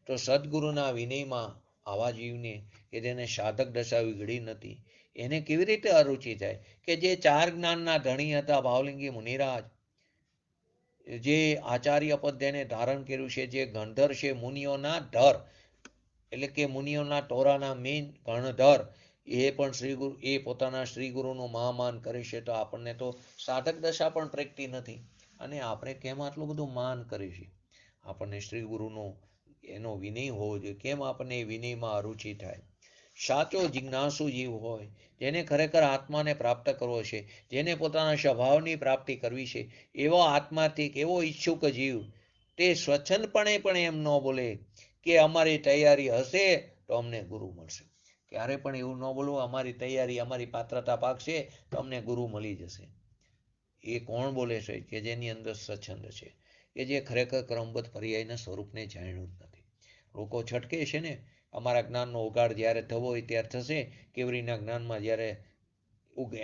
Speaker 1: તો સદગુરુના વિનયમાં આવા જીવને કે જેને સાધક દશા વિગડી નથી, એને કેવી રીતે અરુચિ થાય? કે જે 4 જ્ઞાનના ધણી હતા ભાવલિંગી મુનિરાજ, જે આચાર્ય પદ જેને ધારણ કર્યું છે, જે ગણધર છે, મુનિઓના ધર, એટલે કે મુનિઓના ટોરાના મેન ગણધર, એ પણ શ્રી ગુરુ, એ પોતાના શ્રી ગુરુનું મહામાન કરે છે. તો આપણને તો સાધક દશા પણ પ્રેગતી નથી, અને આપણે કેમ આટલું બધું માન કરીએ છીએ? આપણને શ્રી ગુરુનો એનો વિનય હોવો જોઈએ. કેમ આપણને એ વિનયમાં અરુચિ થાય? સાચો જિજ્ઞાસુ જીવ હોય, જેને ખરેખર આત્માને પ્રાપ્ત કરવો છે, જેને પોતાના સ્વભાવની પ્રાપ્તિ કરવી છે, એવો આત્માર્થિક, એવો ઈચ્છુક જીવ તે સ્વચ્છંદપણે પણ એમ ન બોલે કે અમારી તૈયારી હશે તો અમને ગુરુ મળશે. ક્યારે પણ એવું ન બોલવું અમારી તૈયારી, અમારી પાત્રતા પાકશે તો અમને ગુરુ મળી જશે. એ કોણ બોલે છે? કે જેની અંદર સ્વચ્છંદ છે, કે જે ખરેખર ક્રમબદ્ધ પર્યાયના સ્વરૂપને જાણ્યું જ નથી. લોકો છટકે છે ને, અમારા જ્ઞાનનો ઉગાડ જ્યારે થવો હોય ત્યારે થશે, કેવરીના જ્ઞાનમાં જ્યારે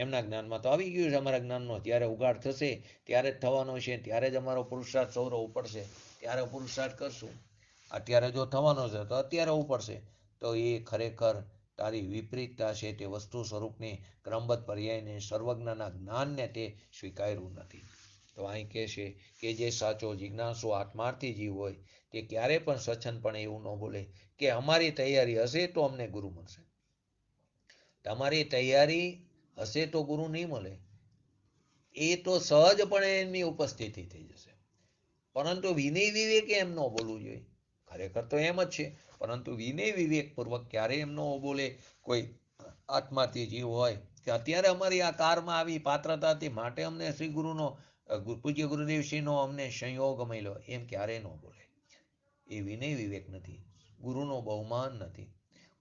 Speaker 1: એમના જ્ઞાનમાં તો આવી ગયું છે, અમારા જ્ઞાનનો જ્યારે ઉગાડ થશે ત્યારે જ થવાનો છે, ત્યારે જ અમારો પુરુષાર્થ સૌરો ઉપડશે, ત્યારે પુરુષાર્થ કરશું. અત્યારે જો થવાનો છે તો અત્યારે ઉપડશે. તો એ ખરેખર તારી વિપરીતતા છે. તે વસ્તુ સ્વરૂપને, ક્રમબદ્ધ પર્યાયને, સર્વજ્ઞના જ્ઞાનને તે સ્વીકાર્યું નથી. તો અહીં કહે છે કે જે સાચો જિજ્ઞાસુ આત્માર્થી જીવ હોય, તે ક્યારે પણ સ્વચ્છંદપણે એવું ન બોલે કે અમારી તૈયારી હશે તો અમને ગુરુ મળશે. તમારી તૈયારી હશે તો ગુરુ નહીં મળે, એ તો સહજપણે એમની ઉપસ્થિતિ થઈ જશે. પરંતુ વિનય વિવેક એમ ન બોલવું જોઈએ. ખરેખર તો એમ જ છે, પરંતુ વિનય વિવેકપૂર્વક ક્યારે એમ ન બોલે કોઈ આત્માથી જીવ હોય કે અત્યારે અમારી આ કારમાં આવી પાત્રતા હતી, માટે અમને શ્રી ગુરુનો, પૂજ્ય ગુરુદેવશ્રીનો અમને સંયોગ મળ્યો, એમ ક્યારે ન બોલે. એ વિનય વિવેક નથી, ગુરુનું બહુમાન નથી.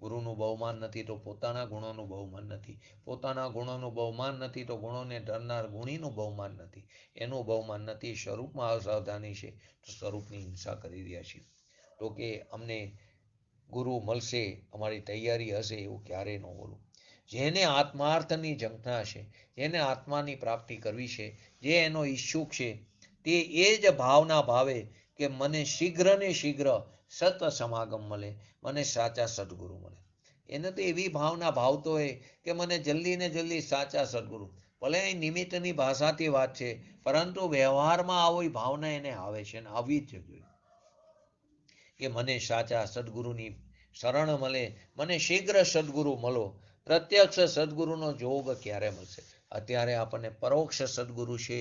Speaker 1: ગુરુનું બહુમાન નથી તો પોતાના ગુણોનું બહુમાન નથી. પોતાના ગુણોનું બહુમાન નથી તો ગુણોને ધરનાર ગુણીનું બહુમાન નથી. એનું બહુમાન નથી. સ્વરૂપમાં અસાવધાની છે તો સ્વરૂપની હિંસા કરી રહ્યા છીએ. તો કે અમને ગુરુ મળશે, અમારી તૈયારી હશે, એવું ક્યારેય ન બોલું. જેને આત્માર્થની ઝંખના છે, જેને આત્માની પ્રાપ્તિ કરવી છે, જે એનો ઈચ્છુક છે, તે એ જ ભાવના ભાવે કે મને શીઘ્ર ને શીઘ્ર સત સમાગમ મળે, મને સાચા સદગુરુ મળે. એને તો એવી ભાવના ભાવતો હોય કે મને જલ્દી ને જલ્દી સાચા સદગુરુ, ભલે અહીં નિમિત્તની ભાષાથી વાત છે, પરંતુ વ્યવહારમાં આવી ભાવના એને આવે છે, અને આવી જ જોઈએ કે મને સાચા સદગુરુની શરણ મળે, મને શીઘ્ર સદગુરુ મળો. પ્રત્યક્ષ સદગુરુનો જોગ ક્યારે મળશે? અત્યારે આપણને પરોક્ષ સદગુરુ છે,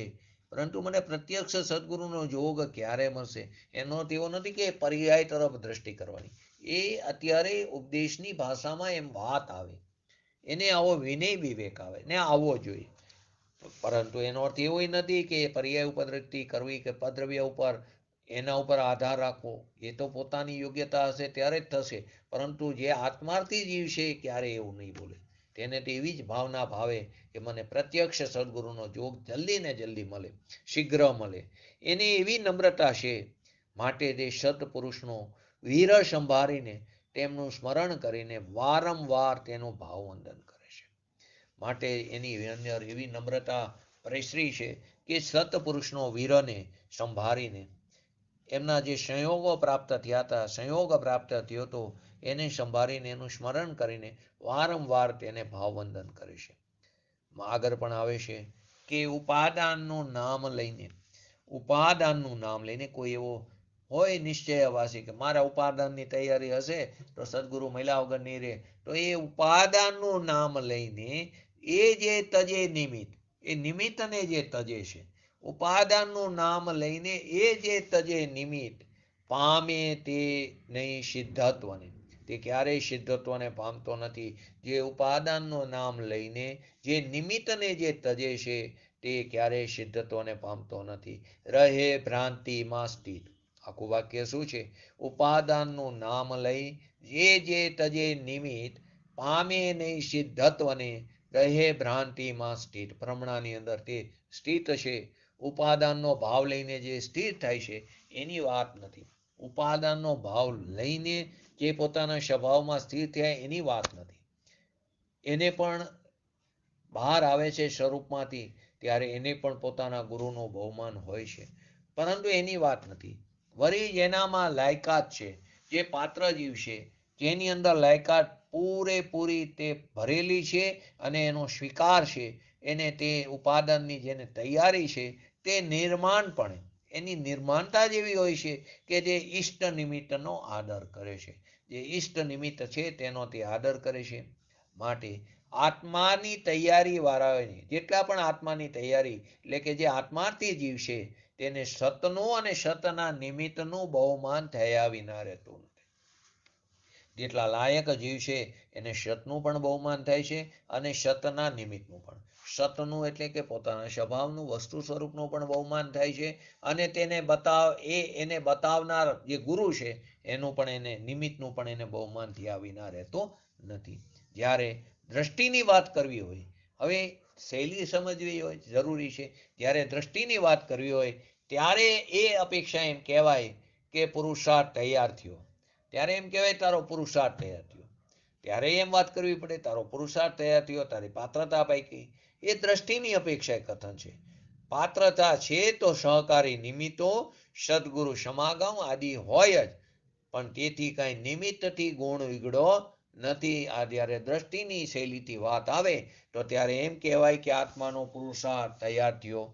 Speaker 1: પરંતુ મને પ્રત્યક્ષ સદગુરુનો જોગ ક્યારે મળશે? એનો અર્થ એવો નથી કે પર્યાય તરફ દ્રષ્ટિ કરવાની. એ અત્યારે ઉપદેશની ભાષામાં એમ વાત આવે, એને આવો વિનય વિવેક આવે ને આવવો જોઈએ. પરંતુ એનો અર્થ એવો નથી કે પર્યાય ઉપર દ્રષ્ટિ કરવી કે પદ્રવ્ય ઉપર, એના ઉપર આધાર રાખવો. એ તો પોતાની યોગ્યતા હશે ત્યારે જ થશે. પરંતુ જે આત્માર્થી જીવ છે ક્યારે એવું નહીં બોલે. તેને તો એવી જ ભાવના ભાવે કે મને પ્રત્યક્ષ સદગુરુનો જોગ જલ્દી ને જલ્દી મળે, શીઘ્ર મળે. એને એવી નમ્રતા છે, માટે તે સત્પુરુષનો વીર સંભાળીને તેમનું સ્મરણ કરીને વારંવાર તેનું ભાવવંદન કરે છે. માટે એની અંદર એવી નમ્રતા પ્રસરી છે કે સત્પુરુષનો વીરને સંભાળીને, એમના જે સંયોગો પ્રાપ્ત થયા હતા, સંયોગ પ્રાપ્ત થયો હતો, એને સંભાળીને એનું સ્મરણ કરીને વારંવાર તેને ભાવવંદન કરે છે. આગળ પણ આવે છે કે ઉપાદાનનું નામ લઈને કોઈ એવો હોય નિશ્ચયવાસી કે મારા ઉપાદાનની તૈયારી હશે તો સદગુરુ મળ્યા વગર નહીં રહે, તો એ ઉપાદાનનું નામ લઈને એ જે તજે નિમિત્ત, એ નિમિત્તને જે તજે છે, ઉપાદાનનું નામ લઈને એ જે તજે નિમિત્ત, પામે તે નહીં સિદ્ધત્વને. તે ક્યારેય સિદ્ધત્વને પામતો નથી. જે ઉપાદાનનું નામ લઈને જે નિમિત્તને જે તજે છે તે ક્યારેય સિદ્ધત્વને પામતો નથી. રહે ભ્રાંતિમાં સ્થિત. આખું વાક્ય શું છે? ઉપાદાનનું નામ લઈ જે તજે નિમિત્ત પામે નહીં સિદ્ધત્વને, રહે ભ્રાંતિમાં સ્થિત. ભ્રમણાની અંદર તે સ્થિત છે. ઉપાદાનનો ભાવ લઈને જે સ્થિર થાય છે એની વાત નથી. ઉપાદાનનો ભાવ લઈને જે પોતાના સ્વભાવમાં સ્થિર થયા એની વાત નથી. એને પણ બહાર આવે છે સ્વરૂપમાંથી ત્યારે એને પણ પોતાના ગુરુનું બહુમાન હોય છે, પરંતુ એની વાત નથી. વળી જેનામાં લાયકાત છે, જે પાત્ર જીવ છે, જેની અંદર લાયકાત પૂરેપૂરી તે ભરેલી છે અને એનો સ્વીકાર છે, એને તે ઉપાદાનની જેને તૈયારી છે તે નિર્માણપણે એની નિર્માણતા જેવી હોય છે કે જે ઈષ્ટ નિમિત્તનો આદર કરે છે. જે ઈષ્ટ નિમિત્ત છે તેનો તે આદર કરે છે. માટે આત્માની તૈયારી વાળાઓને, જેટલા પણ આત્માની તૈયારી એટલે કે જે આત્માર્થી જીવ છે તેને સતનું અને સતના નિમિત્તનું બહુમાન થયા વિના રહેતું નથી. જેટલા લાયક જીવ છે એને સતનું પણ બહુમાન થાય છે અને સતના નિમિત્તનું પણ. સતનું એટલે કે પોતાના સ્વભાવનું વસ્તુ સ્વરૂપનું પણ બહુમાન થાય છે અને એને બતાવનાર જે ગુરુ છે એનું પણ એને નિમિત્તનું પણ એને બહુમાન થયા વિના રહેતો નથી. જ્યારે દ્રષ્ટિની વાત કરવી હોય, હવે શૈલી સમજવી હોય જરૂરી છે. જ્યારે દ્રષ્ટિની વાત કરવી હોય ત્યારે એ અપેક્ષા એમ કહેવાય કે પુરુષાર્થ તૈયાર થયો. ત્યારે એમ કહેવાય તારો પુરુષાર્થ તૈયાર થયો. ત્યારે એમ વાત કરવી પડે તારો પુરુષાર્થ તૈયાર થયો, તારી પાત્રતા પાકી. એ દ્રષ્ટિની અપેક્ષા કથન છે. પાત્રતા છે તો સહકારી નિમિત્તો સદગુરુ સમાગમ આદિ હોય જ, પણ તેથી કાંઈ નિમિત્તથી ગુણ વિગડો નથી. આ જ્યારે દ્રષ્ટિની શૈલીથી વાત આવે તો ત્યારે એમ કહેવાય કે આત્માનો પુરુષાર્થ તૈયાર થયો.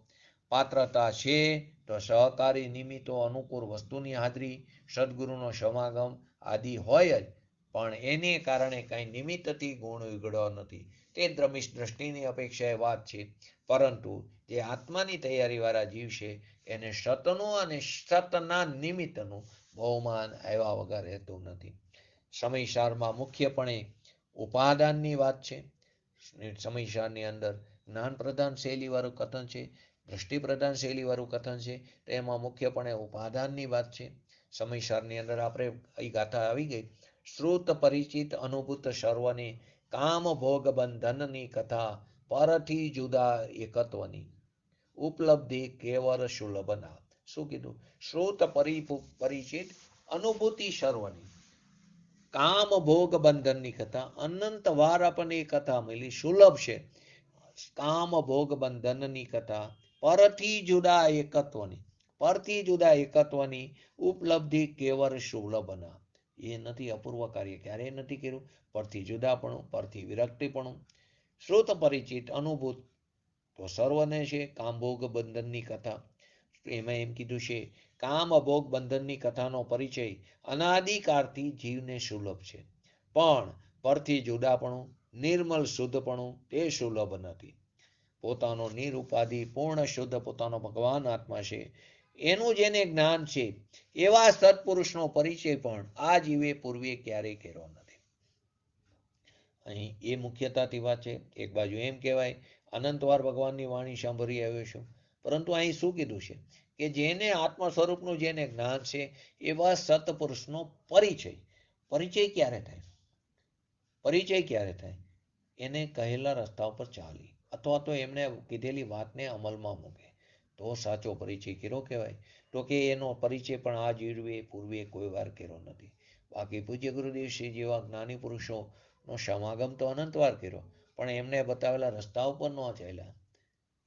Speaker 1: પાત્રતા છે તો સહકારી નિમિત્તો અનુકૂળ વસ્તુની હાજરી, સદગુરુનો સમાગમ આદિ હોય જ, પણ એને કારણે કાંઈ નિમિત્તથી ગુણ વિગડો નથી. તે દ્રષ્ટિની અપેક્ષાએ વાત છે. પરંતુ જે આત્માની તૈયારીવાળા જીવ છે એને સતનું અને સતના નિમિત્તનું બહુમાન આવ્યા વગર રહેતું નથી. સમયસારમાં મુખ્યપણે ઉપાદાનની વાત છે. સમયસારની અંદર જ્ઞાન પ્રધાન શૈલીવાળું કથન છે, દ્રષ્ટિ પ્રધાન શૈલીવાળું કથન છે. તેમાં મુખ્યપણે ઉપાદાનની વાત છે. સમયસારની અંદર આપણે એ ગાથા આવી ગઈ. શ્રુત પરિચિત અનુભૂત સર્વને કામ ભોગ બંધનની કથા, પરથી જુદા એકત્વની ઉપલબ્ધિ કેવળ સુલભના. શું કીધું? શ્રુત પરિચિત અનુભૂતિ સર્વની કામ ભોગ બંધનની કથા. અનંત વાર આપણને એ કથા મળી, સુલભ છે. કામ ભોગ બંધનની કથા, પરથી જુદા એકત્વની, પરથી જુદા એકત્વની ઉપલબ્ધિ કેવળ સુલભના. એ નથી અપૂર્વ કાર્ય ક્યારેય નથી કર્યું. પરથી જુદાપણું, પરથી વિરક્તિપણું. શ્રુત પરિચિત અનુભૂત તો સર્વને છે. કામ ભોગ બંધનની કથા, એમાં એમ કીધું છે કામ ભોગ બંધનની કથાનો પરિચય અનાદિકાળથી જીવને સુલભ છે, પણ પરથી જુદાપણું, નિર્મલ શુદ્ધપણું તે સુલભ નથી. પોતાનો નિરુપાધિ પૂર્ણ શુદ્ધ પોતાનો ભગવાન આત્મા છે એનું જેને જ્ઞાન છે એવા સત્પુરુષનો પરિચય પણ આ જીવે પૂર્વે ક્યારેય કર્યો નથી. અહીં એ મુખ્યતાથી વાત છે. એક બાજુ એમ કહેવાય અનંતવાર ભગવાનની વાણી સાંભળી આવ્યો છું, પરંતુ અહીં શું કીધું છે કે જેને આત્મ સ્વરૂપનું જેને જ્ઞાન છે એવા સત્પુરુષનો પરિચય. પરિચય ક્યારે થાય? પરિચય ક્યારે થાય? એને કહેલા રસ્તા ઉપર ચાલી અથવા તો એમણે કીધેલી વાતને અમલમાં મૂકે તો સાચો પરિચય કર્યો કહેવાય. તો કે એનો પરિચય પણ આ જીવે પૂર્વે કોઈ વાર કર્યો નથી. બાકી પૂજ્ય ગુરુદેવશ્રી જેવા જ્ઞાની પુરુષોનો સમાગમ તો અનંતવાર કર્યો, પણ એમને બતાવેલા રસ્તા ઉપર ન ચાલ્યા.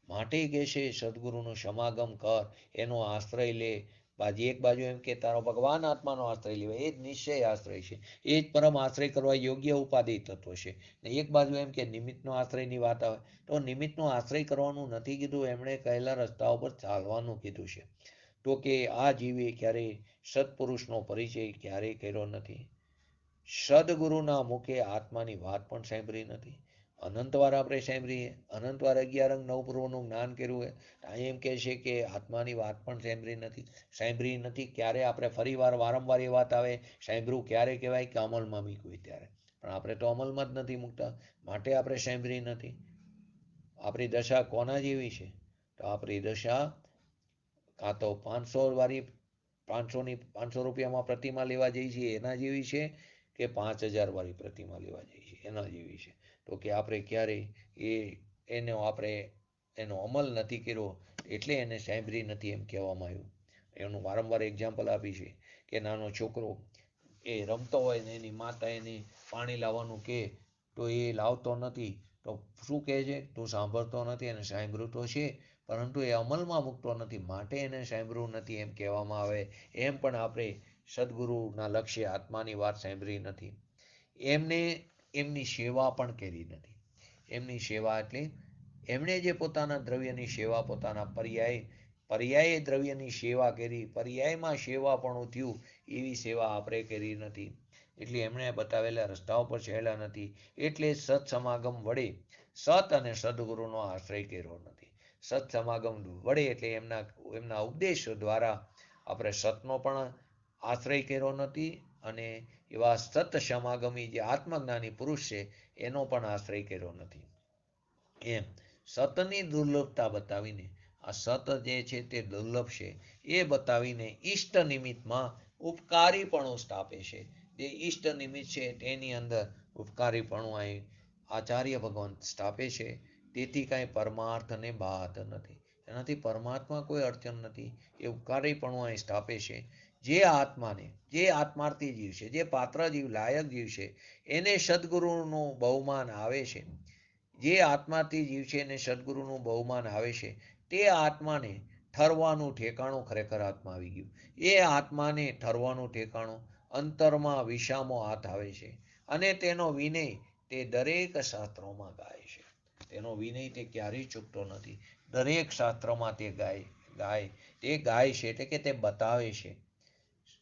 Speaker 1: માટે કહે છે સદગુરુનું સમાગમ કર, એનો આશ્રય લે. એક બાજુ એમ કે તારો ભગવાન આત્માનો આશ્રય લેવાય, એ જ નિશ્ચય આશ્રય છે, એ જ પરમ આશ્રય કરવા યોગ્ય ઉપાધિ તત્વ છે. ને એક બાજુ એમ કે નિમિત્તનો આશ્રયની વાત આવે તો નિમિત્તનો આશ્રય કરવાનું નથી કીધું, એમણે કહેલા રસ્તા ઉપર ચાલવાનું કીધું છે. તો કે આ જીવે ક્યારેય સત્પુરુષનો પરિચય ક્યારેય કર્યો નથી. સદગુરુના મુખે આત્માની વાત પણ સાંભળી નથી. અનંતવાર આપણે સાંભળીએ, અનંતવાર 11 અંગ 9 પૂર્વનું જ્ઞાન કર્યું હોય. અહીં એમ કહે છે કે આત્માની વાત પણ સાંભળી નથી. ક્યારે આપણે ફરીવાર વારંવાર એ વાત આવે, સાંભળ્યું ક્યારે કહેવાય કે અમલમાં મૂક્યું ત્યારે. પણ આપણે તો અમલમાં જ નથી મૂકતા, માટે આપણે સાંભળી નથી. આપણી દશા કોના જેવી છે? તો આપણી દશા કાં તો 500 રૂપિયામાં પ્રતિમા લેવા જઈએ છીએ એના જેવી છે, કે 5000 વાળી પ્રતિમા લેવા જઈએ છીએ એના જેવી છે. તો કે આપણે ક્યારેય એનો અમલ નથી કર્યો, એટલે એને સાંભળી નથી એમ કહેવામાં આવ્યું. એનું વારંવાર એક્ઝામ્પલ આપી છે કે નાનો છોકરો એ રમતો હોય ને એની માતા એને પાણી લાવવાનું કહે તો એ લાવતો નથી, તો શું કહે છે? તું સાંભળતો નથી. અને સાંભળ્યું તો છે, પરંતુ એ અમલમાં મૂકતો નથી, માટે એને સાંભળવું નથી એમ કહેવામાં આવે. એમ પણ આપણે સદગુરુના લક્ષ્ય આત્માની વાત સાંભળી નથી. એમની સેવા પણ કરી નથી. એમની સેવા એટલે એમણે જે પોતાના દ્રવ્યની સેવા, પોતાના પર્યાયે દ્રવ્યની સેવા કરી, પર્યાયમાં સેવા પણ થયું એવી સેવા આપણે કરી નથી. એટલે એમણે બતાવેલા રસ્તા ઉપર ચાલ્યા નથી. એટલે સત સમાગમ વડે સત અને સદગુરુનો આશ્રય કર્યો નથી. સત સમાગમ વડે એટલે એમના ઉપદેશો દ્વારા આપણે સતનો પણ આશ્રય કર્યો નથી, અને એવા સત સમાગમી જે આત્મજ્ઞાની પુરુષ છે એનો પણ આશ્રય કર્યો નથી. એમ સતની દુર્લભતા બતાવીને, આ સત જે છે તે દુર્લભ છે એ બતાવીને ઈષ્ટ નિમિત્તમાં ઉપકારીપણું સ્થાપે છે. જે ઈષ્ટ નિમિત્ત છે તેની અંદર ઉપકારીપણું અહીં આચાર્ય ભગવાન સ્થાપે છે. તેથી કાંઈ પરમાર્થને બાદ નથી, એનાથી પરમાત્મા કોઈ અડચણ નથી. એ ઉપકારીપણું અહીં સ્થાપે છે. જે આત્માર્થી જીવ છે, જે પાત્ર જીવ, લાયક જીવ છે, એને સદગુરુનું બહુમાન આવે છે. જે આત્માથી જીવ છે એને સદગુરુનું બહુમાન આવે છે. તે આત્માને ઠરવાનું ઠેકાણું ખરેખર આત્મા આવી ગયું. એ આત્માને ઠરવાનું ઠેકાણું અંતરમાં વિષામો હાથ આવે છે. અને તેનો વિનય તે દરેક શાસ્ત્રોમાં ગાય છે. તેનો વિનય તે ક્યારેય ચૂકતો નથી. દરેક શાસ્ત્રમાં તે ગાય છે, એટલે કે તે બતાવે છે.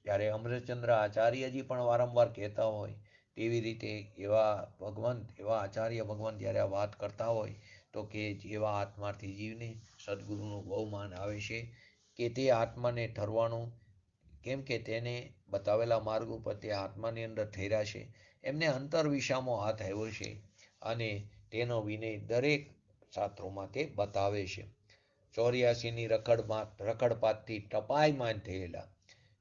Speaker 1: જ્યારે અમૃતચંદ્ર આચાર્યજી પણ વારંવાર કહેતા હોય, તેવી રીતે એવા આચાર્ય ભગવાન જ્યારે આ વાત કરતા હોય, તો કે જેવા આત્માર્થી જીવને સદગુરુનું બહુમાન આવે છે, કે તે આત્માને ઠરવાનું, કેમ કે તેને બતાવેલા માર્ગ ઉપર તે આત્માની અંદર ઠર્યા છે. એમને અંતર વિષામો હાથ આવ્યો છે, અને તેનો વિનય દરેક શાસ્ત્રોમાં તે બતાવે છે. 84ની રખડપાતથી ટપાયમાન થયેલા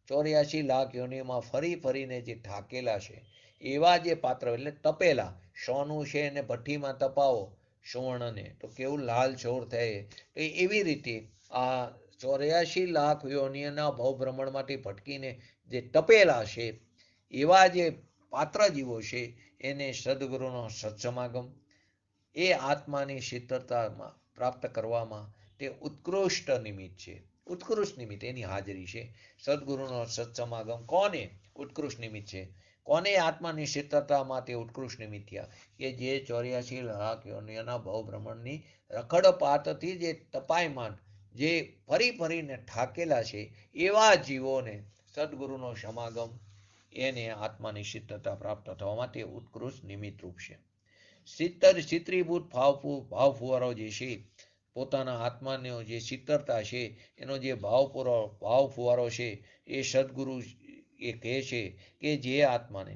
Speaker 1: 84 લાખ યોનિમાં ફરીને જે થાકેલા છે, એવા જે પાત્ર એટલે તપેલા, સોનું છે એને ભઠ્ઠીમાં તપાવો સુવર્ણને તો કેવું લાલ ચોર થાય, એવી રીતે આ 84 લાખ યોનિના ભવભ્રમણમાંથી ભટકીને જે તપેલા છે, એવા જે પાત્ર જીવો છે, એને સદગુરુનો સત્સમાગમ એ આત્માની શીતળતામાં પ્રાપ્ત કરવામાં તે ઉત્કૃષ્ટ નિમિત્ત છે. ઉત્કૃષ્ટ નિમિત્ત એની હાજરી છે. સદગુરુનો સત્સમાગમ કોને ઉત્કૃષ્ટ નિમિત્ત છે? કોને આત્માની શીતળતામાં તે ઉત્કૃષ્ટ નિમિત્ત થયા? કે જે 84 લાખ યોનિના ભવભ્રમણની રખડપાતથી જે તપાયમાન, જે ફરીને થાકેલા છે, એવા જીવોને સદગુરુનો સમાગમ એને આત્માની શીતળતા પ્રાપ્ત થવામાં તે ઉત્કૃષ્ટ નિમિત્ત રૂપ છે. શીતળીભૂત ભાવ ફુવારો જે છે, પોતાના આત્માનો જે શીતળતા છે, એનો જે ભાવ ફુવારો છે, એ સદગુરુ એ કહે છે કે જે આત્માને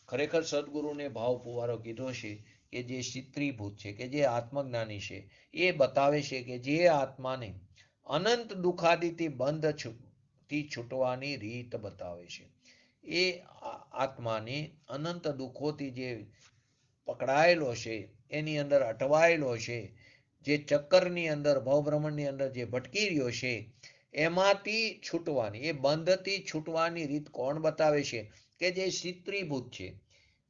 Speaker 1: ખરેખર સદગુરુને ભાવ ફુવારો કીધો છે, કે જે શીતળીભૂત છે, કે જે આત્મજ્ઞાની છે, એ બતાવે છે કે જે આત્માને અનંત દુઃખાદિથી બંધથી છૂટવાની રીત બતાવે છે. એ આત્માને અનંત દુઃખોથી જે પકડાયેલો છે, એની અંદર અટવાયેલો છે, જે ચક્કરની અંદર ભવભ્રમણની અંદર જે ભટકી રહ્યો છે, એમાંથી છૂટવાની, એ બંધથી છૂટવાની રીત કોણ બતાવે છે? કે જે શીતળીભૂત છે.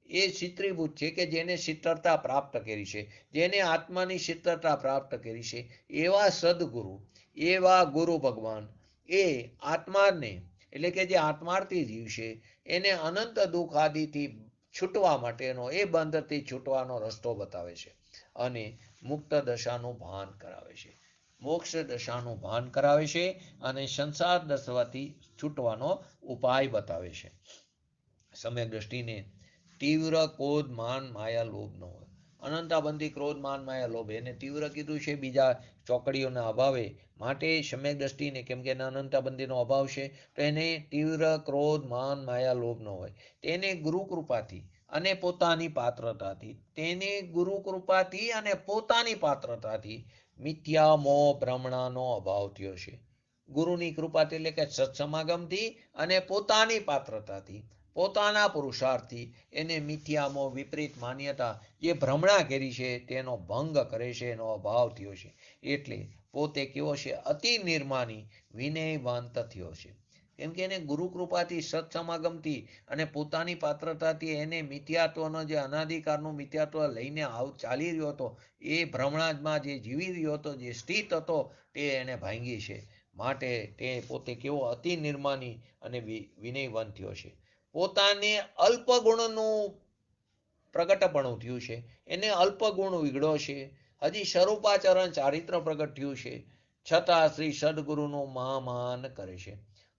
Speaker 1: એ શીતળીભૂત છે, કે જેને શીતળતા પ્રાપ્ત કરી છે, જેને આત્માની શીતળતા પ્રાપ્ત કરી છે, એવા સદગુરુ, એવા ગુરુ ભગવાન એ આત્માને, એટલે કે જે આત્માર્થી જીવ છે, એને અનંત દુઃખ આદિથી છૂટવા માટેનો, એ બંધથી છૂટવાનો રસ્તો બતાવે છે, અને મુક્ત દશાનું ભાન કરાવે છે, મોક્ષ દશાનું ભાન કરાવે છે, અને સંસાર દશાથી છૂટવાનો ઉપાય બતાવે છે. સમ્યક દ્રષ્ટિને તીવ્ર ક્રોધ, માન, માયા, લોભ ન હોય. અનંતાબંધી ક્રોધ માન માયા લોભ એને તીવ્ર કીધું છે બીજા ચોકડીઓના અભાવે, માટે સમ્યક દ્રષ્ટિને કેમ કે એના અનંતાબંધીનો અભાવ છે તો એને તીવ્ર ક્રોધ માન માયા લોભ ન હોય. તેને ગુરુ કૃપાથી અને પોતાની પાત્રતાથી મિથ્યા મોહ ભ્રમણાનો અભાવ થયો છે. ગુરુની કૃપાથી એટલે કે સત્સમાગમથી અને પોતાની પાત્રતાથી પોતાના પુરુષાર્થથી એને મિથ્યા મોહ વિપરીત માન્યતા જે ભ્રમણા કરી છે તેનો ભંગ કરે છે, એનો અભાવ થયો છે. એટલે પોતે કેવો છે? અતિ નિર્માની વિનયવંત થયો છે. કેમ કે એને ગુરુ કૃપાથી સત્સમાગમથી અને પોતાની પાત્રતાથી એને મિથ્યાત્વનો જે અનાધિકારનું મિથ્યાત્વ લઈને ચાલી રહ્યો હતો, એ ભ્રમણામાં જે જીવી રહ્યો હતો, જે સ્થિત હતો, તે એને ભાંગી છે. માટે તે પોતે કેવો અતિ નિર્માની અને વિનયવંત થયો છે. પોતાને અલ્પગુણનું પ્રગટપણું થયું છે, એને અલ્પગુણ વિગડો છે. હજી સ્વરૂપાચરણ ચારિત્ર પ્રગટ થયું છે, છતાં શ્રી સદગુરુનું મહામાન કરે છે.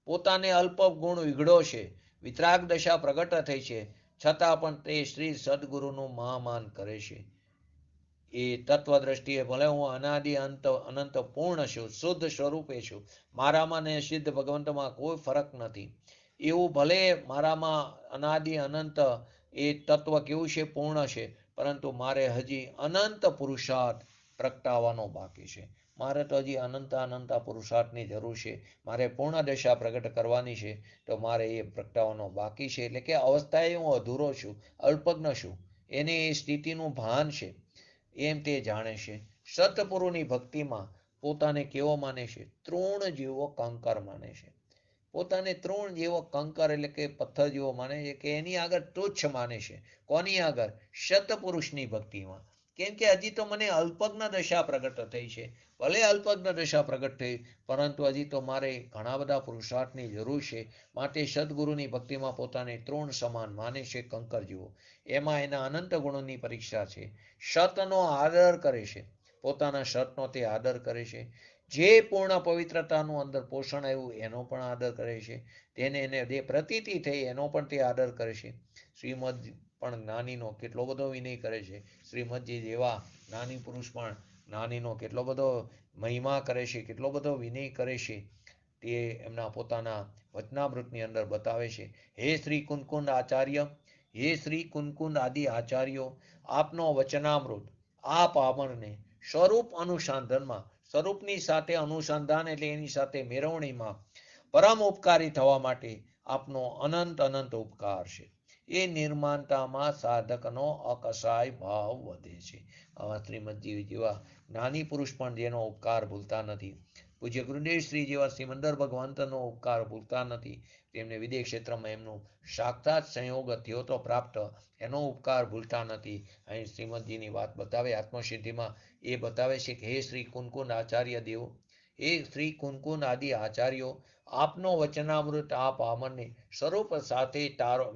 Speaker 1: પોતાને અલ્પ ગુણ વિગડો છે, વિતરાગ દશા પ્રગટ થઈ છે, છતાં પણ તે શ્રી સદગુરુનું મહામાન કરે છે. એ તત્વ દ્રષ્ટિએ ભલે હું અનાદિ અંત અનંત પૂર્ણ છું, શુદ્ધ સ્વરૂપે છું, મારામાં ને સિદ્ધ ભગવંતમાં કોઈ ફરક નથી, એવું ભલે મારામાં અનાદિ અનંત એ તત્વ કેવું છે? પૂર્ણ છે, પરંતુ મારે હજી અનંત પુરુષાર્થ પ્રગટાવવાનો બાકી છે. મારે તો હજી અનંત પુરુષાર્થની જરૂર છે. મારે પૂર્ણ દશા પ્રગટ કરવાની છે, તો મારે એ પ્રગટાવવાનો બાકી છે. એટલે કે અવસ્થાએ હું અધૂરો છું, અલ્પજ્ઞ છું, એને એ સ્થિતિનું ભાન છે, એમ તે જાણે છે. સતપુરુની ભક્તિમાં પોતાને કેવો માને છે? તૃણ જેવો કંકર માને છે. પોતાને તૃણ જેવો કંકર એટલે કે પથ્થર જેવો માને છે, કે એની આગળ તુચ્છ માને છે. કોની આગળ? સતપુરુષની ભક્તિમાં. કેમ કે હજી તો મને અલ્પજ્ઞ દશા પ્રગટ થઈ છે. ભલે અલ્પજ્ઞ દશા પ્રગટ થઈ, પરંતુ હજી તો મારે ઘણા બધા પુરુષાર્થની જરૂર છે. માટે સદગુરુની ભક્તિમાં પોતાને તૃણ સમાન માને છે, કંકર જેવો. એમાં એના અનંત ગુણોની પરીક્ષા છે. સતનો આદર કરે છે, પોતાના સતનો તે આદર કરે છે. જે પૂર્ણ પવિત્રતાનું અંદર પોષણ આવ્યું એનો પણ આદર કરે છે. તેને એને જે પ્રતીતિ થઈ એનો પણ તે આદર કરે છે. શ્રીમદ પણ જ્ઞાનીનો કેટલો બધો વિનય કરે છે. શ્રીમદજી જેવા જ્ઞાની પુરુષ પણ જ્ઞાનીનો કેટલો બધો મહિમા કરે છે, કેટલો બધો વિનય કરે છે, તે એમના પોતાના વચનામૃતની અંદર બતાવે છે. હે શ્રી કુંકુંદ આચાર્ય, હે શ્રી કુંકુંદ આદિ આચાર્યો, આપનો વચનામૃત આપ આપણને સ્વરૂપ અનુસંધાનમાં, સ્વરૂપની સાથે અનુસંધાન એટલે એની સાથે મેળવણીમાં પરમ ઉપકારી થવા માટે આપનો અનંત ઉપકાર છે. એ નિર્માણતામાં સાધકનો અકસાય ભાવ વધે છે. આવા શ્રીમદજી જેવા જ્ઞાની પુરુષ પણ જેનો ઉપકાર ભૂલતા નથી, પૂજ્ય ગુરુદેવ શ્રી જેવા સિમંદર ભગવંતનો ઉપકાર ભૂલતા નથી. તેમને વિદેશ ક્ષેત્રમાં એમનું સાક્ષાત સંયોગ થયો તો પ્રાપ્ત, એનો ઉપકાર ભૂલતા નથી. અહીં શ્રીમદજીની વાત બતાવે આત્મસિદ્ધિમાં, એ બતાવે છે કે હે શ્રી કુંકુંદ આચાર્ય દેવો, હે શ્રી કુંકુંદ આદિ આચાર્યો, આપનો વચનામૃત આપ અમને સ્વરૂપ સાથે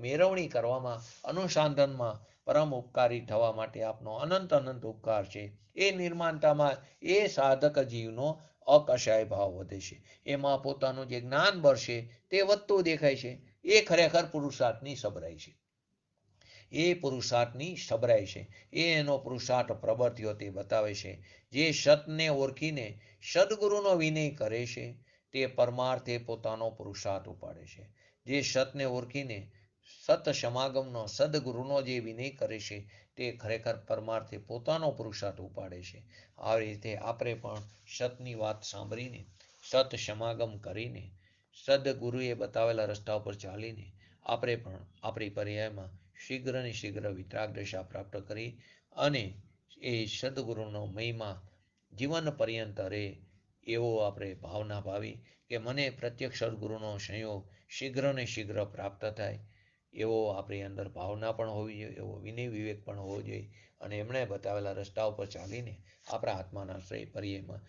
Speaker 1: મેળવણી કરવામાં, અનુસંધાનમાં પરમ ઉપકારી થવા માટે આપનો અનંત ઉપકાર છે. એ નિર્માણતામાં એ સાધક જીવનો અકશાય ભાવ વધે છે. એમાં પોતાનું જે જ્ઞાન બળ છે તે વધતું દેખાય છે. એ ખરેખર પુરુષાર્થની સબરાઈ છે. એ પુરુષાર્થની સબરાઈ છે. એ એનો પુરુષાર્થ પ્રબળ થયો તે બતાવે છે. જે સતને ઓળખીને સદગુરુનો વિનય કરે છે, તે પરમાર્થે પોતાનો પુરુષાર્થ ઉપાડે છે. જે સતને ઓળખીને સત સમાગમનો સદગુરુનો જે વિનય કરે છે, તે ખરેખર પરમાર્થે પોતાનો પુરુષાર્થ ઉપાડે છે. આ રીતે આપણે પણ સતની વાત સાંભળીને, સત સમાગમ કરીને, સદગુરુએ બતાવેલા રસ્તા ઉપર ચાલીને આપણે પણ આપણી પર્યાયમાં શીઘ્ર વિતરાગ દશા પ્રાપ્ત કરી અને એ સદગુરુનો મહિમા જીવન પર્યંત રહે એવો આપણે ભાવના ભાવી કે મને પ્રત્યક્ષ સદગુરુનો સંયોગ શીઘ્ર પ્રાપ્ત થાય, એવો આપણી અંદર ભાવના પણ હોવી જોઈએ, એવો વિનય વિવેક પણ હોવો જોઈએ. અને એમણે બતાવેલા રસ્તા ઉપર ચાલીને આપણા આત્માના શ્રેય પર્યાયમાં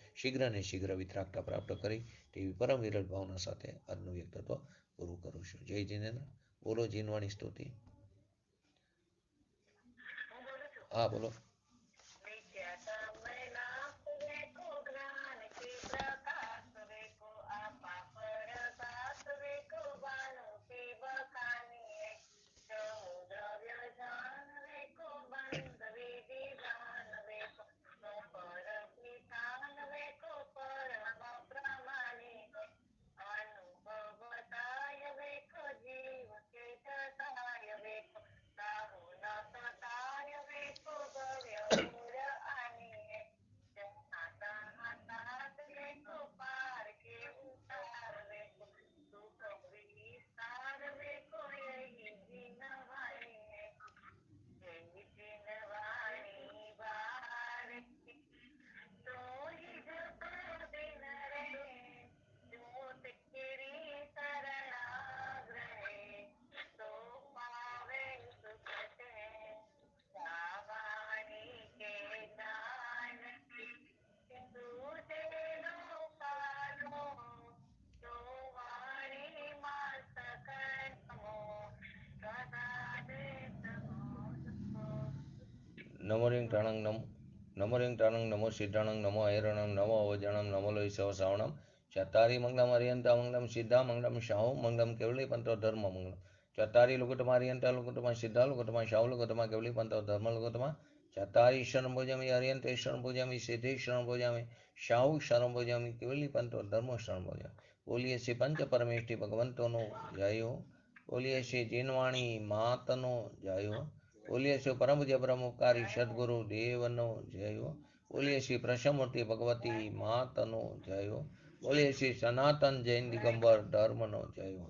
Speaker 1: શીઘ્ર વિતરાગતા પ્રાપ્ત કરી તેવી પરમ વિરલ ભાવના સાથે આજનું વ્યક્તિત્વ પૂરું કરું છું. જય જીનેન્દ્ર. બોલો જીનવાણી સ્તુતિ. હા બોલો. નમો રિંગ ટાણંગ નમો રિંગ ટાણંગ નમો સિદ્ધાણંગ નમો હૈરણંગ નમો અવજણમ નમો લોહી સવ શ્રાવણમ ચતારી મંગલમ હરિયંતા મંગલમ સિદ્ધા મંગલમ શાહુ મંગલમ કેવલી પંતો ધર્મ મંગલમ ચતારી લુકુટમાં હરિયંતા લુકુટમાં સિદ્ધા લુકુટમાં શાહુ લુકુટમાં કેવલી પંતો ધર્મ લુકુટમાં ચતારી ઈશ્વરમ પૂજામી હરિયંત ઈશ્વરમ પૂજામી સિદ્ધ ઈશ્વરમ પૂજામી શાહુ ઈશ્વરમ પૂજામી કેવલી પંતો ધર્મ ઈશ્વરમ પૂજામી બોલીએ શ્રી પંચ પરમેષ્ઠી ભગવંતોનો જય હો બોલીએ શ્રી જીનવાણી માતનો જય હો બોલીએ શ્રી પરમ પૂજ્ય બ્રહ્મકારી સદગુરુ દેવનો જય હો બોલીએ શ્રી પ્રસમૂર્તિ ભગવતી માતનો જય હો બોલીએ શ્રી સનાતન જૈન દિગંબર ધર્મનો જય હો.